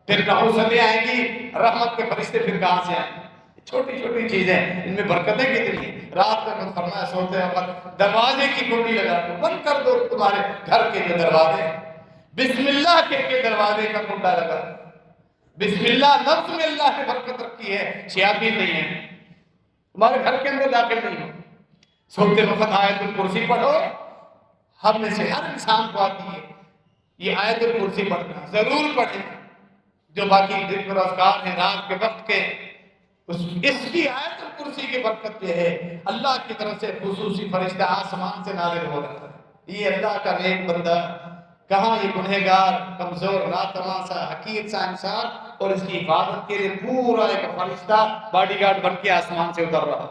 Speaker 1: پھر نحوستیں آئیں گی، رحمت کے فرشتے پھر کہاں سے آئیں گے؟ چھوٹی چھوٹی چیزیں، ان میں برکتیں کتنی ہیں۔ رات میں فرمایا سوتے وقت دروازے کی کنڈی لگا دو، بند کر دو تمہارے گھر کے جو دروازے، بسم اللہ کہہ کے دروازے کا کنڈا لگا دو۔ بسم اللہ لفظ میں اللہ نے برکت رکھی ہے، شیاطین نہیں ہے، تمہارے گھر کے اندر داخل نہیں ہو۔ سوتے وقت آیت الکرسی پڑھو، ہم میں سے ہر انسان کو آتی ہے، یہ آیت الکرسی پڑھنا ضرور پڑھیں۔ جو باقی ذکر و اذکار ہیں رات کے وقت کے، اس کی آیت الکرسی کی برکت یہ ہے، اللہ کی طرف سے خصوصی فرشتہ آسمان سے نازل ہو رہا ہے۔ یہ اللہ کا نیک بندہ، کہاں یہ گنہگار، کمزور، ناتوان حقیر سا انسان، اور اس کی حفاظت کے لیے پورا ایک فرشتہ باڈی گارڈ بن کے آسمان سے اتر رہا۔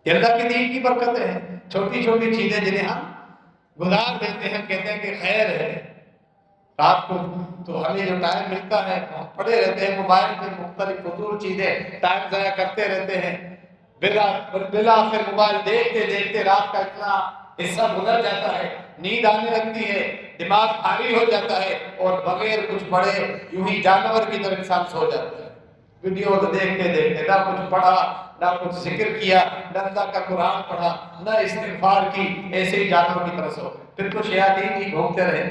Speaker 1: یہ اللہ کی دین کی برکت ہے۔ چھوٹی چھوٹی چیزیں جنہیں ہم گزار دیتے ہیں، کہتے ہیں کہ خیر ہے، رات کو تو ہمیں جو ٹائم ملتا ہے ہم پڑے رہتے ہیں موبائل میں، مختلف فضول چیزیں ٹائم ضائع کرتے رہتے ہیں، بالآخر موبائل دیکھتے دیکھتے رات کا اتنا حصہ گزر جاتا ہے، نیند آنے لگتی ہے، دماغ بھاری ہو جاتا ہے، اور بغیر کچھ پڑھے یوں ہی جانور کی طرح انسان سو جاتا ہے۔ ویڈیو دیکھتے دیکھتے نہ کچھ پڑھا، نہ کچھ ذکر کیا، نہ اللہ کا قرآن پڑھا، نہ استغفار کی، ایسے ہی جانور کی طرح سو گئے۔ پھر تو شیاطین ہی گھومتے رہے،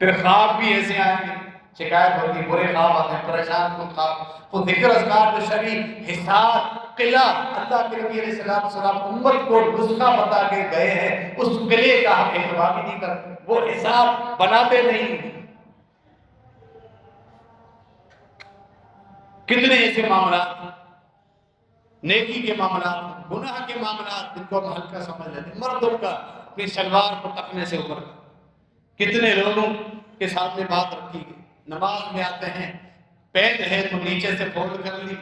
Speaker 1: پھر خواب بھی ایسے آئیں گے، شکایت ہوتی، برے خواب آتے ہیں، پریشان کن خواب۔ وہ ذکر اذکار جو شرعی حساب قلعہ اللہ کے نبی علیہ السلام امت کو نسخہ بتا کے گئے ہیں، اس قلعے کا ہم اہتمام ہی نہیں کرتے، وہ حساب بناتے نہیں۔ کتنے ایسے معاملات، نیکی کے معاملات، گناہ کے معاملات، جن کو ہم ہلکا سمجھ لیتے ہیں۔ مردوں کا اپنی شلوار کو ٹکنے سے اوپر، کتنے لوگوں کے سامنے بات رکھی گئی، نماز میں آتے ہیں، پینٹ ہے تو نیچے سے فولڈ کر لی،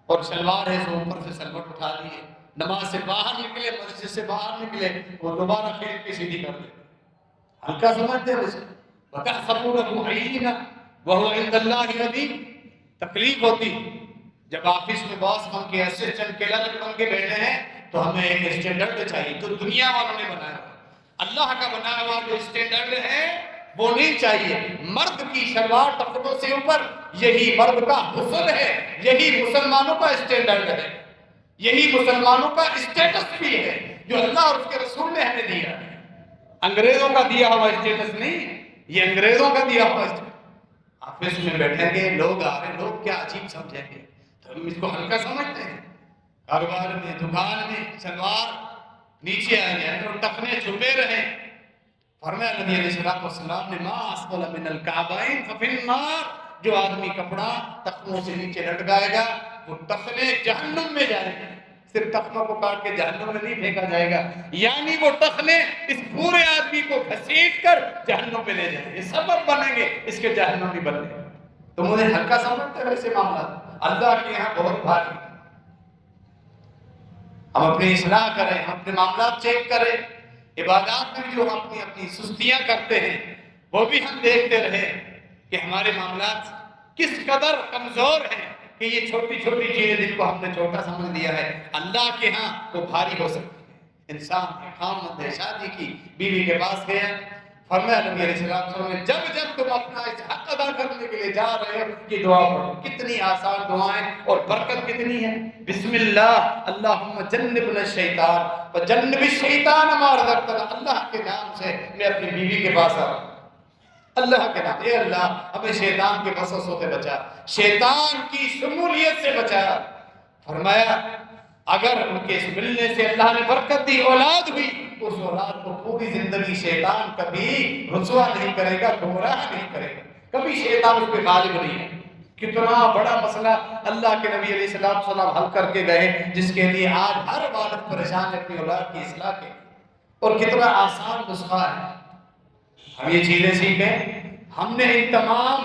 Speaker 1: اور شلوار ہے تو اوپر سے سلوٹ اٹھا لیے، نماز سے باہر نکلے، مسجد سے باہر نکلے، وہ دوبارہ پھیر کے سیدھی کر لیتے، ہلکا سمجھتے ہیں اسے۔ وَتَحْسَبُونَهُ هَيِّنًا وَهُوَ عِندَ اللَّهِ عَظِيمٌ۔ تکلیف ہوتی جب آفس میں باس بن کے اسسٹنٹ کلرک بن کے بیٹھے ہیں، تو ہمیں ایک اسٹینڈرڈ چاہیے جو دنیا والوں نے بنایا ہوا، اللہ کا بنایا ہوا جو اسٹینڈرڈ ہے وہ نہیں چاہیے۔ مرد کی شلوار ٹخنوں سے اوپر، یہی مرد کا حسن ہے، یہی مسلمانوں کا اسٹینڈرڈ ہے، یہی مسلمانوں کا اسٹیٹس بھی ہے جو اللہ اور اس کے رسول نے ہمیں دیا ہے۔ انگریزوں کا دیا ہوا اسٹیٹس نہیں، یہ انگریزوں کا دیا ہوا اسٹیٹس۔ آفس میں بیٹھیں گے، لوگ آ رہے، لوگ کیا عجیب سمجھیں گے، تو ہم اس کو ہلکا سمجھتے ہیں۔ کاروبار میں، دکان میں شلوار نیچے آ جائے اور ٹخنے چھپے رہیں۔ فرمایا نبی علیہ السلام نے ما اسفل من الکعبین ففی النار، جو آدمی کپڑا ٹخنوں سے نیچے لٹکائے گا وہ ٹخنے جہنم میں جائیں گے۔ صرف ٹخنوں کو کاٹ کے جہنم میں نہیں پھینکا جائے گا، یعنی وہ ٹخنے اس پورے آدمی کو گھسیٹ کر جہنم میں لے جائیں گے، سبب بنیں گے اس کے جہنم بھی بننے گے۔ تو مجھے ہلکا سمجھتے ہیں ایسے معاملات، اللہ کے یہاں بہت بھاری۔ ہم اپنی اصلاح کریں، ہم اپنے معاملات چیک کریں، عبادات میں جو ہم اپنی سستیاں کرتے ہیں وہ بھی ہم دیکھتے رہیں کہ ہمارے معاملات کس قدر کمزور ہیں کہ یہ چھوٹی چھوٹی چیزیں جن کو ہم نے چھوٹا سمجھ لیا ہے اللہ کے ہاں وہ بھاری ہو سکتی ہے۔ انسان خامد ہے، شادی کی، بیوی کے پاس گیا، فرمایا نبی علیہ السلام نے جب تم اپنا اس حق ادا کرنے کے لیے جا رہے ہو یہ دعا پڑھو۔ کتنی آسان دعائیں اور برکت کتنی ہے۔ بسم اللہ اللہم جنبنا الشیطان وجنب الشیطان ما رزقتنا، اللہ کے نام سے میں اپنی بیوی کے پاس آ رہا ہوں، اللہ کے نام، اے اللہ ہمیں شیطان کے وسوسوں سے بچا، شیطان کی شمولیت سے بچا۔ فرمایا اگر ان کے اس ملنے سے اللہ نے برکت دی، اولاد ہوئی، اس اولاد کو پوری زندگی شیطان کبھی رسوا نہیں کرے گا، گمراہ نہیں کرے گا، کبھی شیطان اس پہ غالب نہیں ہے۔ کتنا بڑا مسئلہ اللہ کے نبی علیہ السلام حل کر کے گئے، جس کے لیے آج ہر والد پریشان ہے اپنی اولاد کی اصلاح کے، اور کتنا آسان نسخہ ہے۔ ہم یہ چیزیں سیکھیں۔ ہم نے ان تمام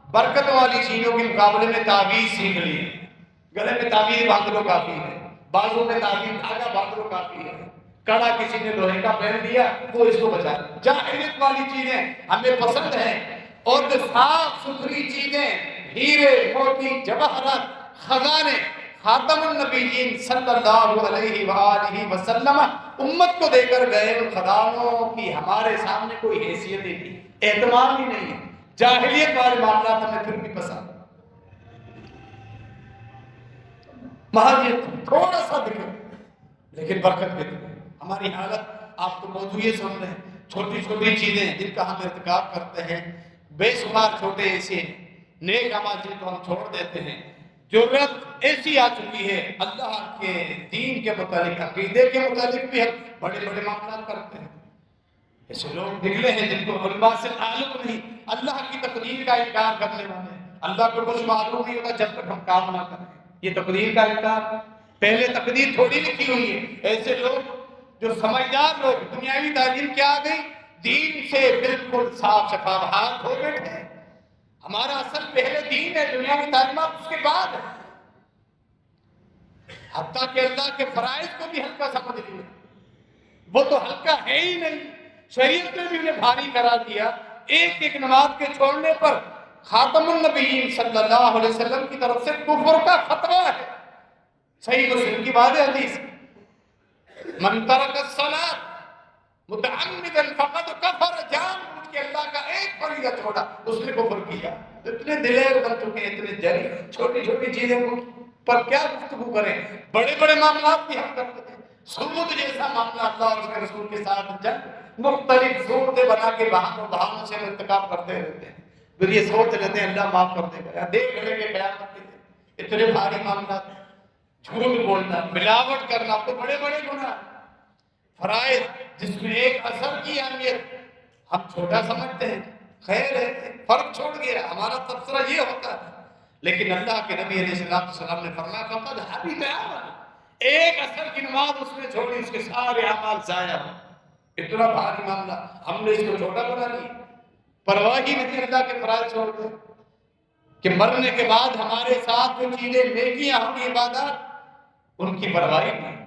Speaker 1: برکت والی چیزوں کے مقابلے میں تعویذ سیکھ لی ہے۔ گلے میں تعویذ باندھ لو کافی ہے، بازو میں تعویذ دھاگا باندھ لو کافی ہے، کڑا کسی نے لوہے کا پہن دیا وہ اس کو بچا۔ جاہلیت والی چیزیں ہمیں پسند ہیں، اور جو صاف ستھری چیزیں، ہیرے موتی جواہرات خزانے خاتم النبیین صلی اللہ علیہ وآلہ وسلم امت کو دے کر گئے، ان خزانوں کی ہمارے سامنے کوئی حیثیت ہی نہیں، اہتمام ہی نہیں ہے۔ جاہلیت والے معاملات ہمیں پھر بھی پسند، محض یہ تھوڑا سا دکھے لیکن برکت کے دکھے۔ ہماری حالت آپ تو موضوع یہ سن رہے ہیں، چھوٹی چھوٹی چیزیں جن کا ہم ارتکاب کرتے ہیں، بے شمار چھوٹے ایسے ہیں، نیک اعمال جن کو ہم چھوڑ دیتے ہیں۔ ضرورت ایسی آ چکی ہے اللہ کے دین کے متعلق، عقیدے کے متعلق بھی ہم بڑے بڑے معاملات کرتے ہیں۔ ایسے لوگ نکلے ہیں جن کو علماء سے تعلق نہیں، اللہ کی تقدیر کا انکار کرنے والے ہیں۔ اللہ کو کچھ معلوم نہیں ہوگا جب تک ہم کام نہ کریں، یہ تقدیر کا انکار، پہلے تقدیر تھوڑی لکھی ہوئی ہے۔ ایسے لوگ جو سمجھدار لوگ، دنیاوی تعلیم کیا آ گئی، دین سے بالکل صاف شفاف ہاتھ ہو بیٹھے۔ ہمارا اصل پہلے دین ہے، دنیاوی تعلیمات اس کے بعد ہے۔ حتیٰ کہ اللہ کے فرائض کو بھی ہلکا سمجھ لیا، وہ تو ہلکا ہے ہی نہیں، شریعت نے بھی انہیں بھاری قرار دیا۔ ایک ایک نماز کے چھوڑنے پر خاتم النبیین صلی اللہ علیہ وسلم کی طرف سے کفر کا فتویٰ ہے۔ صحیح مسلم کی بات ہے حدیث، من ترک الصلاۃ متعمدا فقد کفر، جان بوجھ کے اللہ کا ایک فریضہ چھوڑا اس نے کفر کیا۔ اتنے دلیر بن چکے ہیں، اتنے جری، چھوٹی چھوٹی چیزیں پر کیا گفتگو کریں، بڑے بڑے معاملات بھی ہم کرتے ہیں۔ سود جیسا معاملہ اللہ اور اس کے رسول کے ساتھ جنگ، مختلف صورتیں بنا کے بہانوں سے ارتکاب کرتے رہتے ہیں، پھر یہ سوچ لیتے ہیں اللہ معاف کر دے گا، دیکھ لیں گے قیامت کے دن۔ اتنے بھاری معاملات، جھوٹ بولنا، ملاوٹ کرنا تو بڑے بڑے گناہ، فرائض جس میں ایک اثر کی اہمیت ہم چھوٹا سمجھتے ہیں، خیر ہے فرق چھوڑ گیا، ہمارا تبصرہ یہ ہوتا ہے۔ لیکن اللہ کے نبی علیہ السلام نے فرمایا فقد حبط عمل، ایک اثر کی نماز اس نے چھوڑی، اس کے سارے اعمال ضائع ہو۔ اتنا بھاری معاملہ ہم نے اس کو چھوٹا بنا لیا، پرواہ ہی نہیں اللہ کے فرائض چھوڑ دے کہ مرنے کے بعد ہمارے ساتھ جو چیزیں نیکیاں ہوں عبادات ان کی پرواہ نہیں۔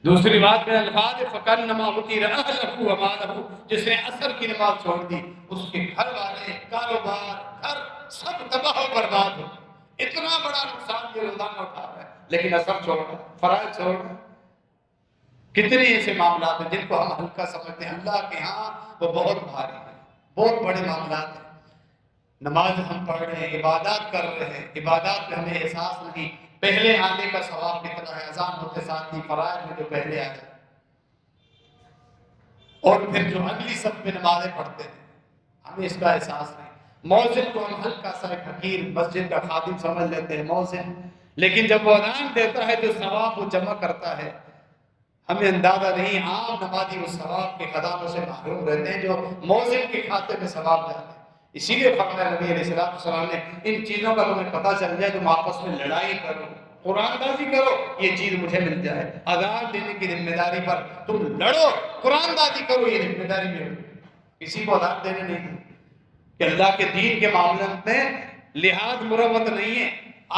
Speaker 1: دوسری بات میں الفاظ فَكَنَّمَا غُتِرَ أَهْلَهُ وَمَالَهُ، جس نے عصر کی نماز چھوڑ دی اس کے گھر والے، کاروبار، گھر سب تباہ و برباد ہو۔ اتنا بڑا نقصان یہ روزانہ اٹھا رہا ہے، لیکن عصر چھوڑ رہا ہے، فرائض چھوڑ رہا ہے۔ کتنے ایسے معاملات ہیں جن کو ہم ہلکا سمجھتے ہیں، اللہ کے ہاں وہ بہت بھاری ہیں، بہت بڑے معاملات ہیں۔ نماز ہم پڑھ رہے ہیں، عبادات کر رہے ہیں، عبادات میں ہمیں احساس نہیں پہلے آنے کا ثواب کتنا ہے، اذان ہوتے ساتھ ہی فرائض میں جو پہلے آ جائے، اور پھر جو اگلی صف میں نمازیں پڑھتے ہیں ہمیں اس کا احساس نہیں۔ مؤذن کو ہم ہلکا سا ایک حقیر مسجد کا خادم سمجھ لیتے ہیں مؤذن، لیکن جب وہ اذان دیتا ہے جو ثواب وہ جمع کرتا ہے ہمیں اندازہ نہیں۔ عام نمازی اس ثواب کے خزانوں سے محروم رہتے ہیں جو مؤذن کے کھاتے میں ثواب جاتے ہیں۔ اسی لیے فرمایا نبی علیہ السلام نے ان چیزوں کا تمہیں پتہ چل جائے تم آپس میں لڑائی کرو، قرآن دازی کرو، یہ چیز مجھے مل جائے۔ اذان دینے کی ذمہ داری پر تم لڑو، قرآن دازی کرو، یہ ذمہ داری میں ہو۔ کسی کو اذان دینے نہیں دی کہ اللہ کے دین کے معاملات میں لحاظ مروت نہیں ہے،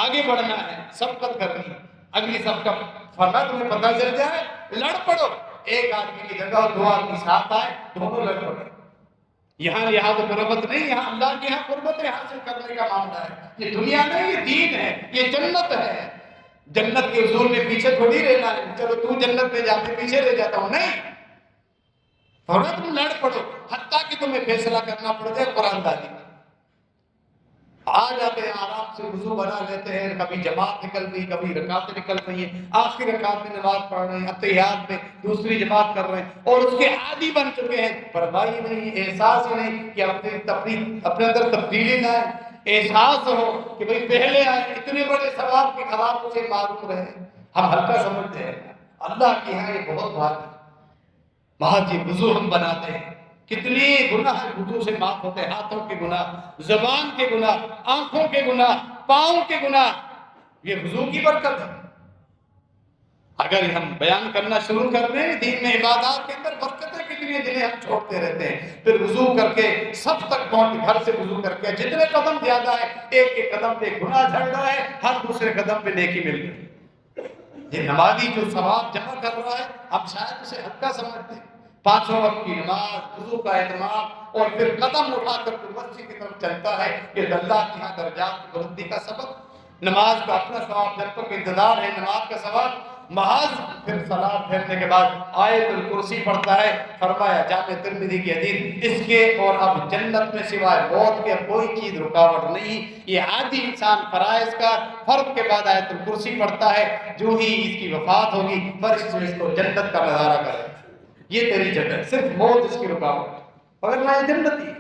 Speaker 1: آگے بڑھنا ہے، سبقت کرنی ہے۔ اگلی صف کا فرق تمہیں پتہ چل جائے، لڑ پڑو، ایک آدمی کی جگہ دو آدمی ساتھ آئے، دونوں لڑ پڑو۔ یہاں لحاظ قربت نہیں، یہاں اللہ کے یہاں قربت حاصل کرنے کا معاملہ ہے۔ یہ دنیا نہیں، یہ دین ہے، یہ جنت ہے۔ جنت کے حضور میں پیچھے تھوڑی رہنا ہے، چلو تو جنت میں جا میں پیچھے رہ جاتا ہوں، نہیں، تھوڑا تم لڑ پڑو، حتیٰ کہ تمہیں فیصلہ کرنا پڑ جائے قرآن دادی کا۔ آ جاتے ہیں آرام سے، وضو بنا لیتے ہیں، کبھی جماعت نکل گئی، کبھی رکعتیں نکل رہی ہیں، آخری رکعت میں نماز پڑھ رہے ہیں، اتحیات میں دوسری جماعت کر رہے ہیں، اور اس کے عادی بن چکے ہیں، پرواہی نہیں، احساس ہی نہیں کہ اپنے اندر تبدیلی نہ آئے، احساس ہو کہ بھئی پہلے آئے، اتنے بڑے ثواب کے خواب اسے معلوم رہے، ہم ہلکا سمجھتے ہیں۔ اللہ کے یہاں یہ بہت بات ہے۔ محض یہ وضو ہم بناتے ہیں، کتنے گناہ وضو سے معاف ہوتے ہیں، ہاتھوں کے گناہ، زبان کے گناہ، آنکھوں کے گناہ، پاؤں کے گناہ، یہ وضو کی برکت ہے۔ اگر ہم بیان کرنا شروع کر دیں دین میں عبادات کے اندر برکتیں کتنی ہیں جنہیں ہم چھوڑتے رہتے ہیں، پھر وضو کر کے سب تک پہنچ، گھر سے وضو کر کے جتنے قدم زیادہ ہے، ایک ایک قدم پہ گناہ جھڑ رہا ہے، ہر دوسرے قدم پہ نیکی مل رہی ہے۔ یہ نمازی جو ثواب جمع کر رہا ہے، ہم شاید اسے ہلکا سمجھتے ہیں۔ 5 وقت کی نماز، وضو کا اہتمام، اور پھر قدم اٹھا کر جو مسجد کی طرف چلتا ہے، یہ اللہ کے یہاں درجات کی بلندی کا سبب۔ نماز کا اپنا ثواب، جب تک انتظار ہے نماز کا ثواب، محض پھر سلام پھیرنے کے بعد آیت الکرسی پڑھتا ہے۔ فرمایا جامع ترمذی کی حدیث، اس کے اور اب جنت میں سوائے موت کے کوئی چیز رکاوٹ نہیں۔ یہ عادی انسان فرائض کا فرض کے بعد آیت الکرسی پڑھتا ہے، جو ہی اس کی وفات ہوگی فرشتے اس کو جنت کا نظارہ کریں، یہ تیری جگہ ہے، صرف موت اس کی رکاوٹ، اگر نہ یہ جنتی۔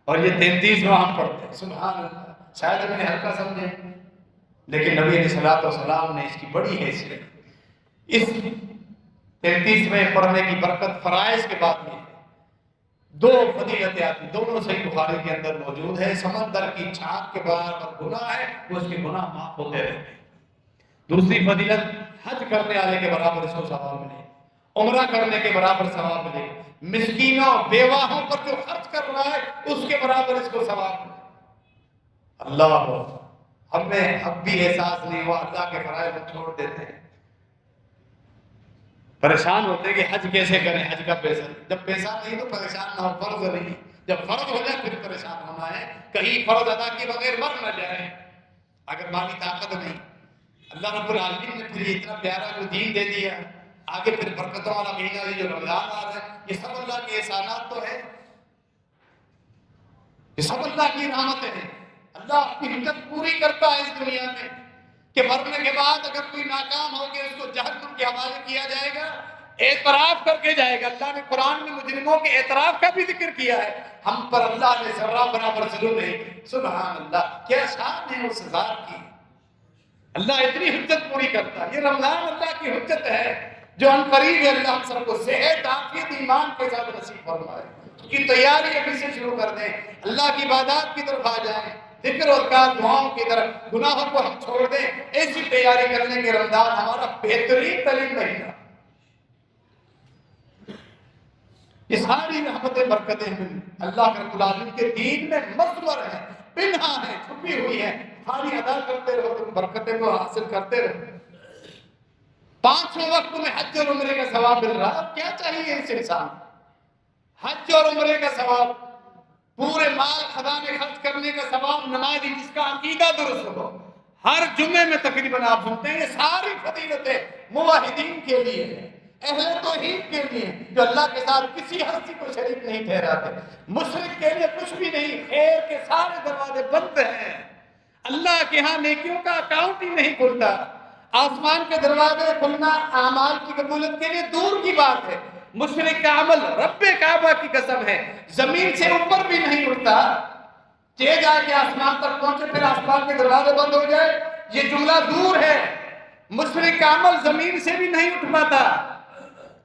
Speaker 1: اور یہ 33واں ہم پڑھتے ہیں، سبحان اللہ، شاید ہم نے ہلکا سمجھے، لیکن نبی علیہ السلام نے اس کی بڑی حیثیت، اس 33ویں پڑھنے کی برکت فرائض کے بعد میں 2 فضیلتیں آتی، دونوں صحیح بخاری کے اندر موجود ہے۔ سمندر کی چھاپ کے برابر گناہ ہے، وہ اس کے گناہ معاف ہوتے رہتے ہیں۔ دوسری فضیلت، حج کرنے والے کے برابر اس کو ثواب ملے، عمرہ کرنے کے برابر ثواب ملے، مسکینوں بیواہوں پر جو خرچ کر رہا ہے اس کے برابر اس کو ثواب ملے۔ اللہ ہمیں اب بھی احساس نہیں ہوا، اللہ کے فرائض ہم چھوڑ دیتے ہیں، پریشان ہوتے ہیں کہ حج کیسے کریں، حج کا پیسہ، جب پیسہ نہیں تو پریشان نہ ہو، فرض نہیں، جب فرض ہو جائے پھر پریشان ہونا ہے، کہیں فرض ادا کیے بغیر مر نہ جائے۔ اگر مالی طاقت نہیں، اللہ رب العالمین نے پھر یہ اتنا پیارا جو دین دے دیا، آگے پھر برکتوں والا مہینہ یہ جو رمضان آ رہا ہے، یہ سب اللہ کے احسانات تو ہے، یہ سب اللہ کی رحمتیں ہیں۔ اللہ اپنی حجت پوری کرتا ہے اس دنیا میں، کہ مرنے کے بعد اگر کوئی ناکام ہو گیا اس کو جہنم کے حوالے کیا جائے گا، اعتراف کر کے جائے گا۔ اللہ نے قرآن میں مجرموں کے اعتراف کا بھی ذکر کیا ہے، ہم پر اللہ نے ذرہ برابر ظلم نہیں، سبحان اللہ، کیا شان ہے اس ذات کی، اللہ اتنی حجت پوری کرتا ہے۔ یہ رمضان اللہ کی حجت ہے جو ان قریب ہے، اللہ ہم سب کو صحت عافیت ایمان کے ساتھ نصیب فرمائے۔ اس کی تیاری ابھی سے شروع کر دیں، اللہ کی عبادات کی طرف آ جائیں، ذکر اور کار دعاؤں کی طرف، گناہوں کو ہم چھوڑ دیں، ایسی تیاری کرنے کے رمضان ہمارا بہترین ترین مہینہ۔ یہ ساری رحمتیں برکتیں ہیں اللہ کے رب العالمین کے دین میں مصور ہیں، پنہا ہیں، چھپی ہوئی ہیں، ساری ادا کرتے رہو، تم برکتیں کو حاصل کرتے رہو۔ 5 وقت میں حج اور عمرے کا ثواب مل رہا، اب کیا چاہیے اس انسان؟ حج اور عمرے کا ثواب، پورے مال خزانے خرچ کرنے کا ثواب، نمازی جس کا عقیدہ درست ہو، ہر جمعے میں تقریباً آپ سنتے ہیں، یہ ساری فضیلتیں موحدین کے لیے ہیں، اہل توحید کے لیے، جو اللہ کے ساتھ کسی ہستی کو شریک نہیں ٹھہراتے، مشرک کے لیے کچھ بھی نہیں، خیر کے سارے دروازے بند ہیں، اللہ کے ہاں نیکیوں کا اکاؤنٹ ہی نہیں کھلتا، آسمان کے دروازے کھلنا اعمال کی قبولیت کے لیے دور کی بات ہے۔ مشرک کا عمل رب کعبہ کی قسم ہے زمین سے اوپر بھی نہیں اٹھتا، چہ جا کے آسمان تک پہنچے پھر آسمان کے دروازے بند ہو جائے، یہ جملہ دور ہے۔ مشرک کا عمل زمین سے بھی نہیں اٹھ پاتا۔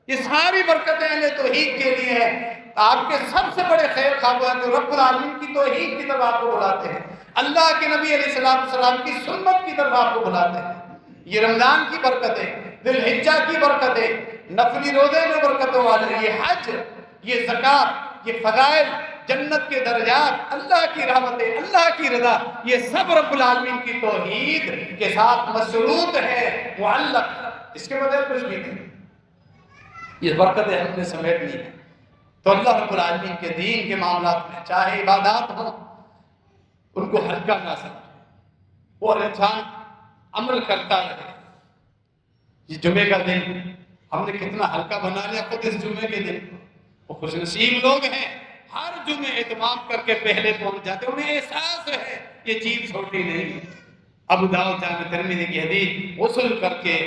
Speaker 1: یہ ساری برکتیں اہل توحید کے لیے ہیں، آپ کے سب سے بڑے خیر خواہ جو رب العالمین کی توحید کی طرف آپ کو بلاتے ہیں، اللہ کے نبی علیہ السلام کی سنت کی طرف آپ کو بلاتے ہیں۔ یہ رمضان کی برکتیں، ذی الحجہ کی برکتیں، نفلی روزے میں برکتوں والے، یہ حج، یہ زکوٰۃ، یہ فضائل، جنت کے درجات، اللہ کی رحمتیں، اللہ کی رضا، یہ سب رب العالمین کی توحید کے ساتھ مشروط ہے، معلق، اس کے بغیر کچھ بھی نہیں۔ یہ برکتیں ہم نے سمیٹنی ہے۔ تو اللہ رب العالمین کے دین کے معاملات میں چاہے عبادات ہوں ان کو ہلکا نہ سمجھے اور انسان عمل کرتا رہے۔ یہ جمعے کا دن ہم نے کتنا ہلکا بنا لیا خود اس جمعے کے دن۔ وہ خوش نصیب لوگ ہیں ہر جمعے اہتمام کر کے پہلے پہنچ جاتے، انہیں احساس ہے یہ چیز چھوٹی نہیں ہے۔ ابو داؤد جامع ترمذی کی حدیث، غسل کر کے،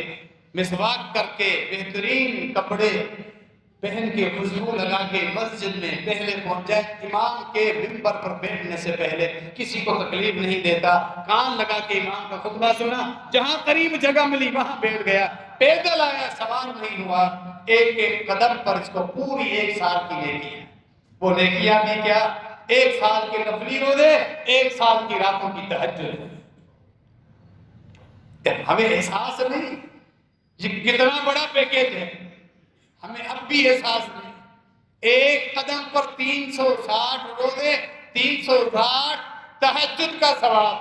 Speaker 1: مسواک کر کے، بہترین کپڑے پہن کے، خوشبو لگا کے مسجد میں پہلے پہنچ جائے، امام کے منبر پر بیٹھنے سے پہلے کسی کو تکلیف نہیں دیتا، کان لگا کے امام کا خطبہ سنا، جہاں قریب جگہ ملی وہاں بیٹھ گیا، پیدل آیا، سوار نہیں ہوا، ایک ایک قدم پر اس کو پوری 1 سال کی نیکی ہے۔ وہ نیکیاں بھی کیا، 1 سال کے نفلی روزے، 1 سال کی راتوں کی تہجد۔ ہمیں احساس نہیں یہ کتنا بڑا پیکیج ہے، ہمیں اب بھی احساس نہیں۔ 1 قدم پر 360 روزے، 360 تہجد کا ثواب۔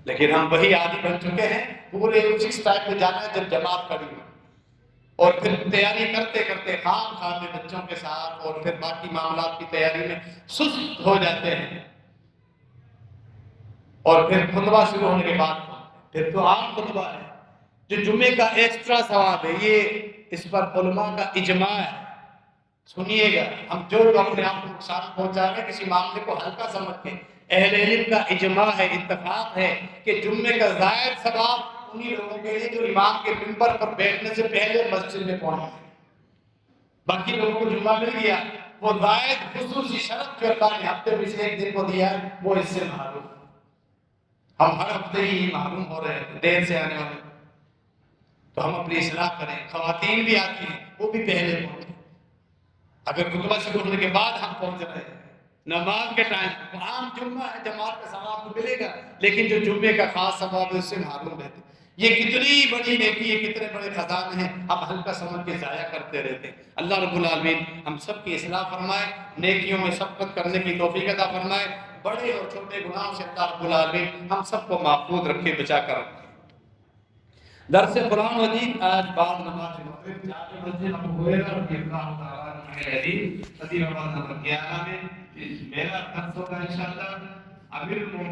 Speaker 1: لیکن ہم وہی عادی بن چکے ہیں، پورے اس ٹائم پہ جانا ہے جب جماعت کھڑی ہو، اور پھر تیاری کرتے کرتے خام خام میں بچوں کے ساتھ اور پھر باقی معاملات کی تیاری میں سست ہو جاتے ہیں، اور پھر خطبہ شروع ہونے کے بعد پھر تو عام خطبہ ہے جو جمعے کا ایکسٹرا ثواب ہے۔ یہ اس پر علماء کا اجماع ہے، سنیے گا۔ ہم جو اپنے آپ کو نقصان پہنچا رہے ہیں کسی معاملے کو ہلکا سمجھ کے، اہل علم کا اجماع ہے، اتفاق ہے کہ جمعے کا زائد ثواب انہی لوگوں کے لیے جو امام کے منبر پر بیٹھنے سے پہلے مسجد میں پہنچے۔ باقی لوگوں کو جمعہ مل گیا، وہ زائد خصوصی شرف جو اللہ نے ہفتے میں سے 1 دن کو دیا ہے وہ اس سے محروم۔ ہم ہر ہفتے ہی محروم ہو رہے ہیں دیر سے آنے والے، تو ہم اپنی اصلاح کریں۔ خواتین بھی آتی ہیں، وہ بھی پہلے پہنچیں۔ اگر خطبہ شروع ہونے کے بعد ہم پہنچ رہے ہیں نماز کے ٹائم، عام جمعہ ہے، جماعت کا ثواب تو ملے گا، لیکن جو جمعے کا خاص ثواب ہے اس سے محروم رہتے ہیں۔ یہ کتنی بڑی نیکی ہے، کتنے بڑے خزانے ہیں، ہم ہلکا سمجھ کے ضائع کرتے رہتے ہیں۔ اللہ رب العالمین ہم سب کی اصلاح فرمائے، نیکیوں میں سبقت کرنے کی توفیق عطا فرمائے، بڑے اور چھوٹے گناہوں سے اللہ رب العالمین ہم سب کو محفوظ رکھے، بچا کر رکھے۔ درس قرآن و حدیث آج بعد نماز مغرب جامع مسجد ابو ہریرہ رضی اللہ تعالیٰ عنہ کے حدیث صدی نمبر 11 میں میرا درس ہوگا انشاءاللہ۔ امیر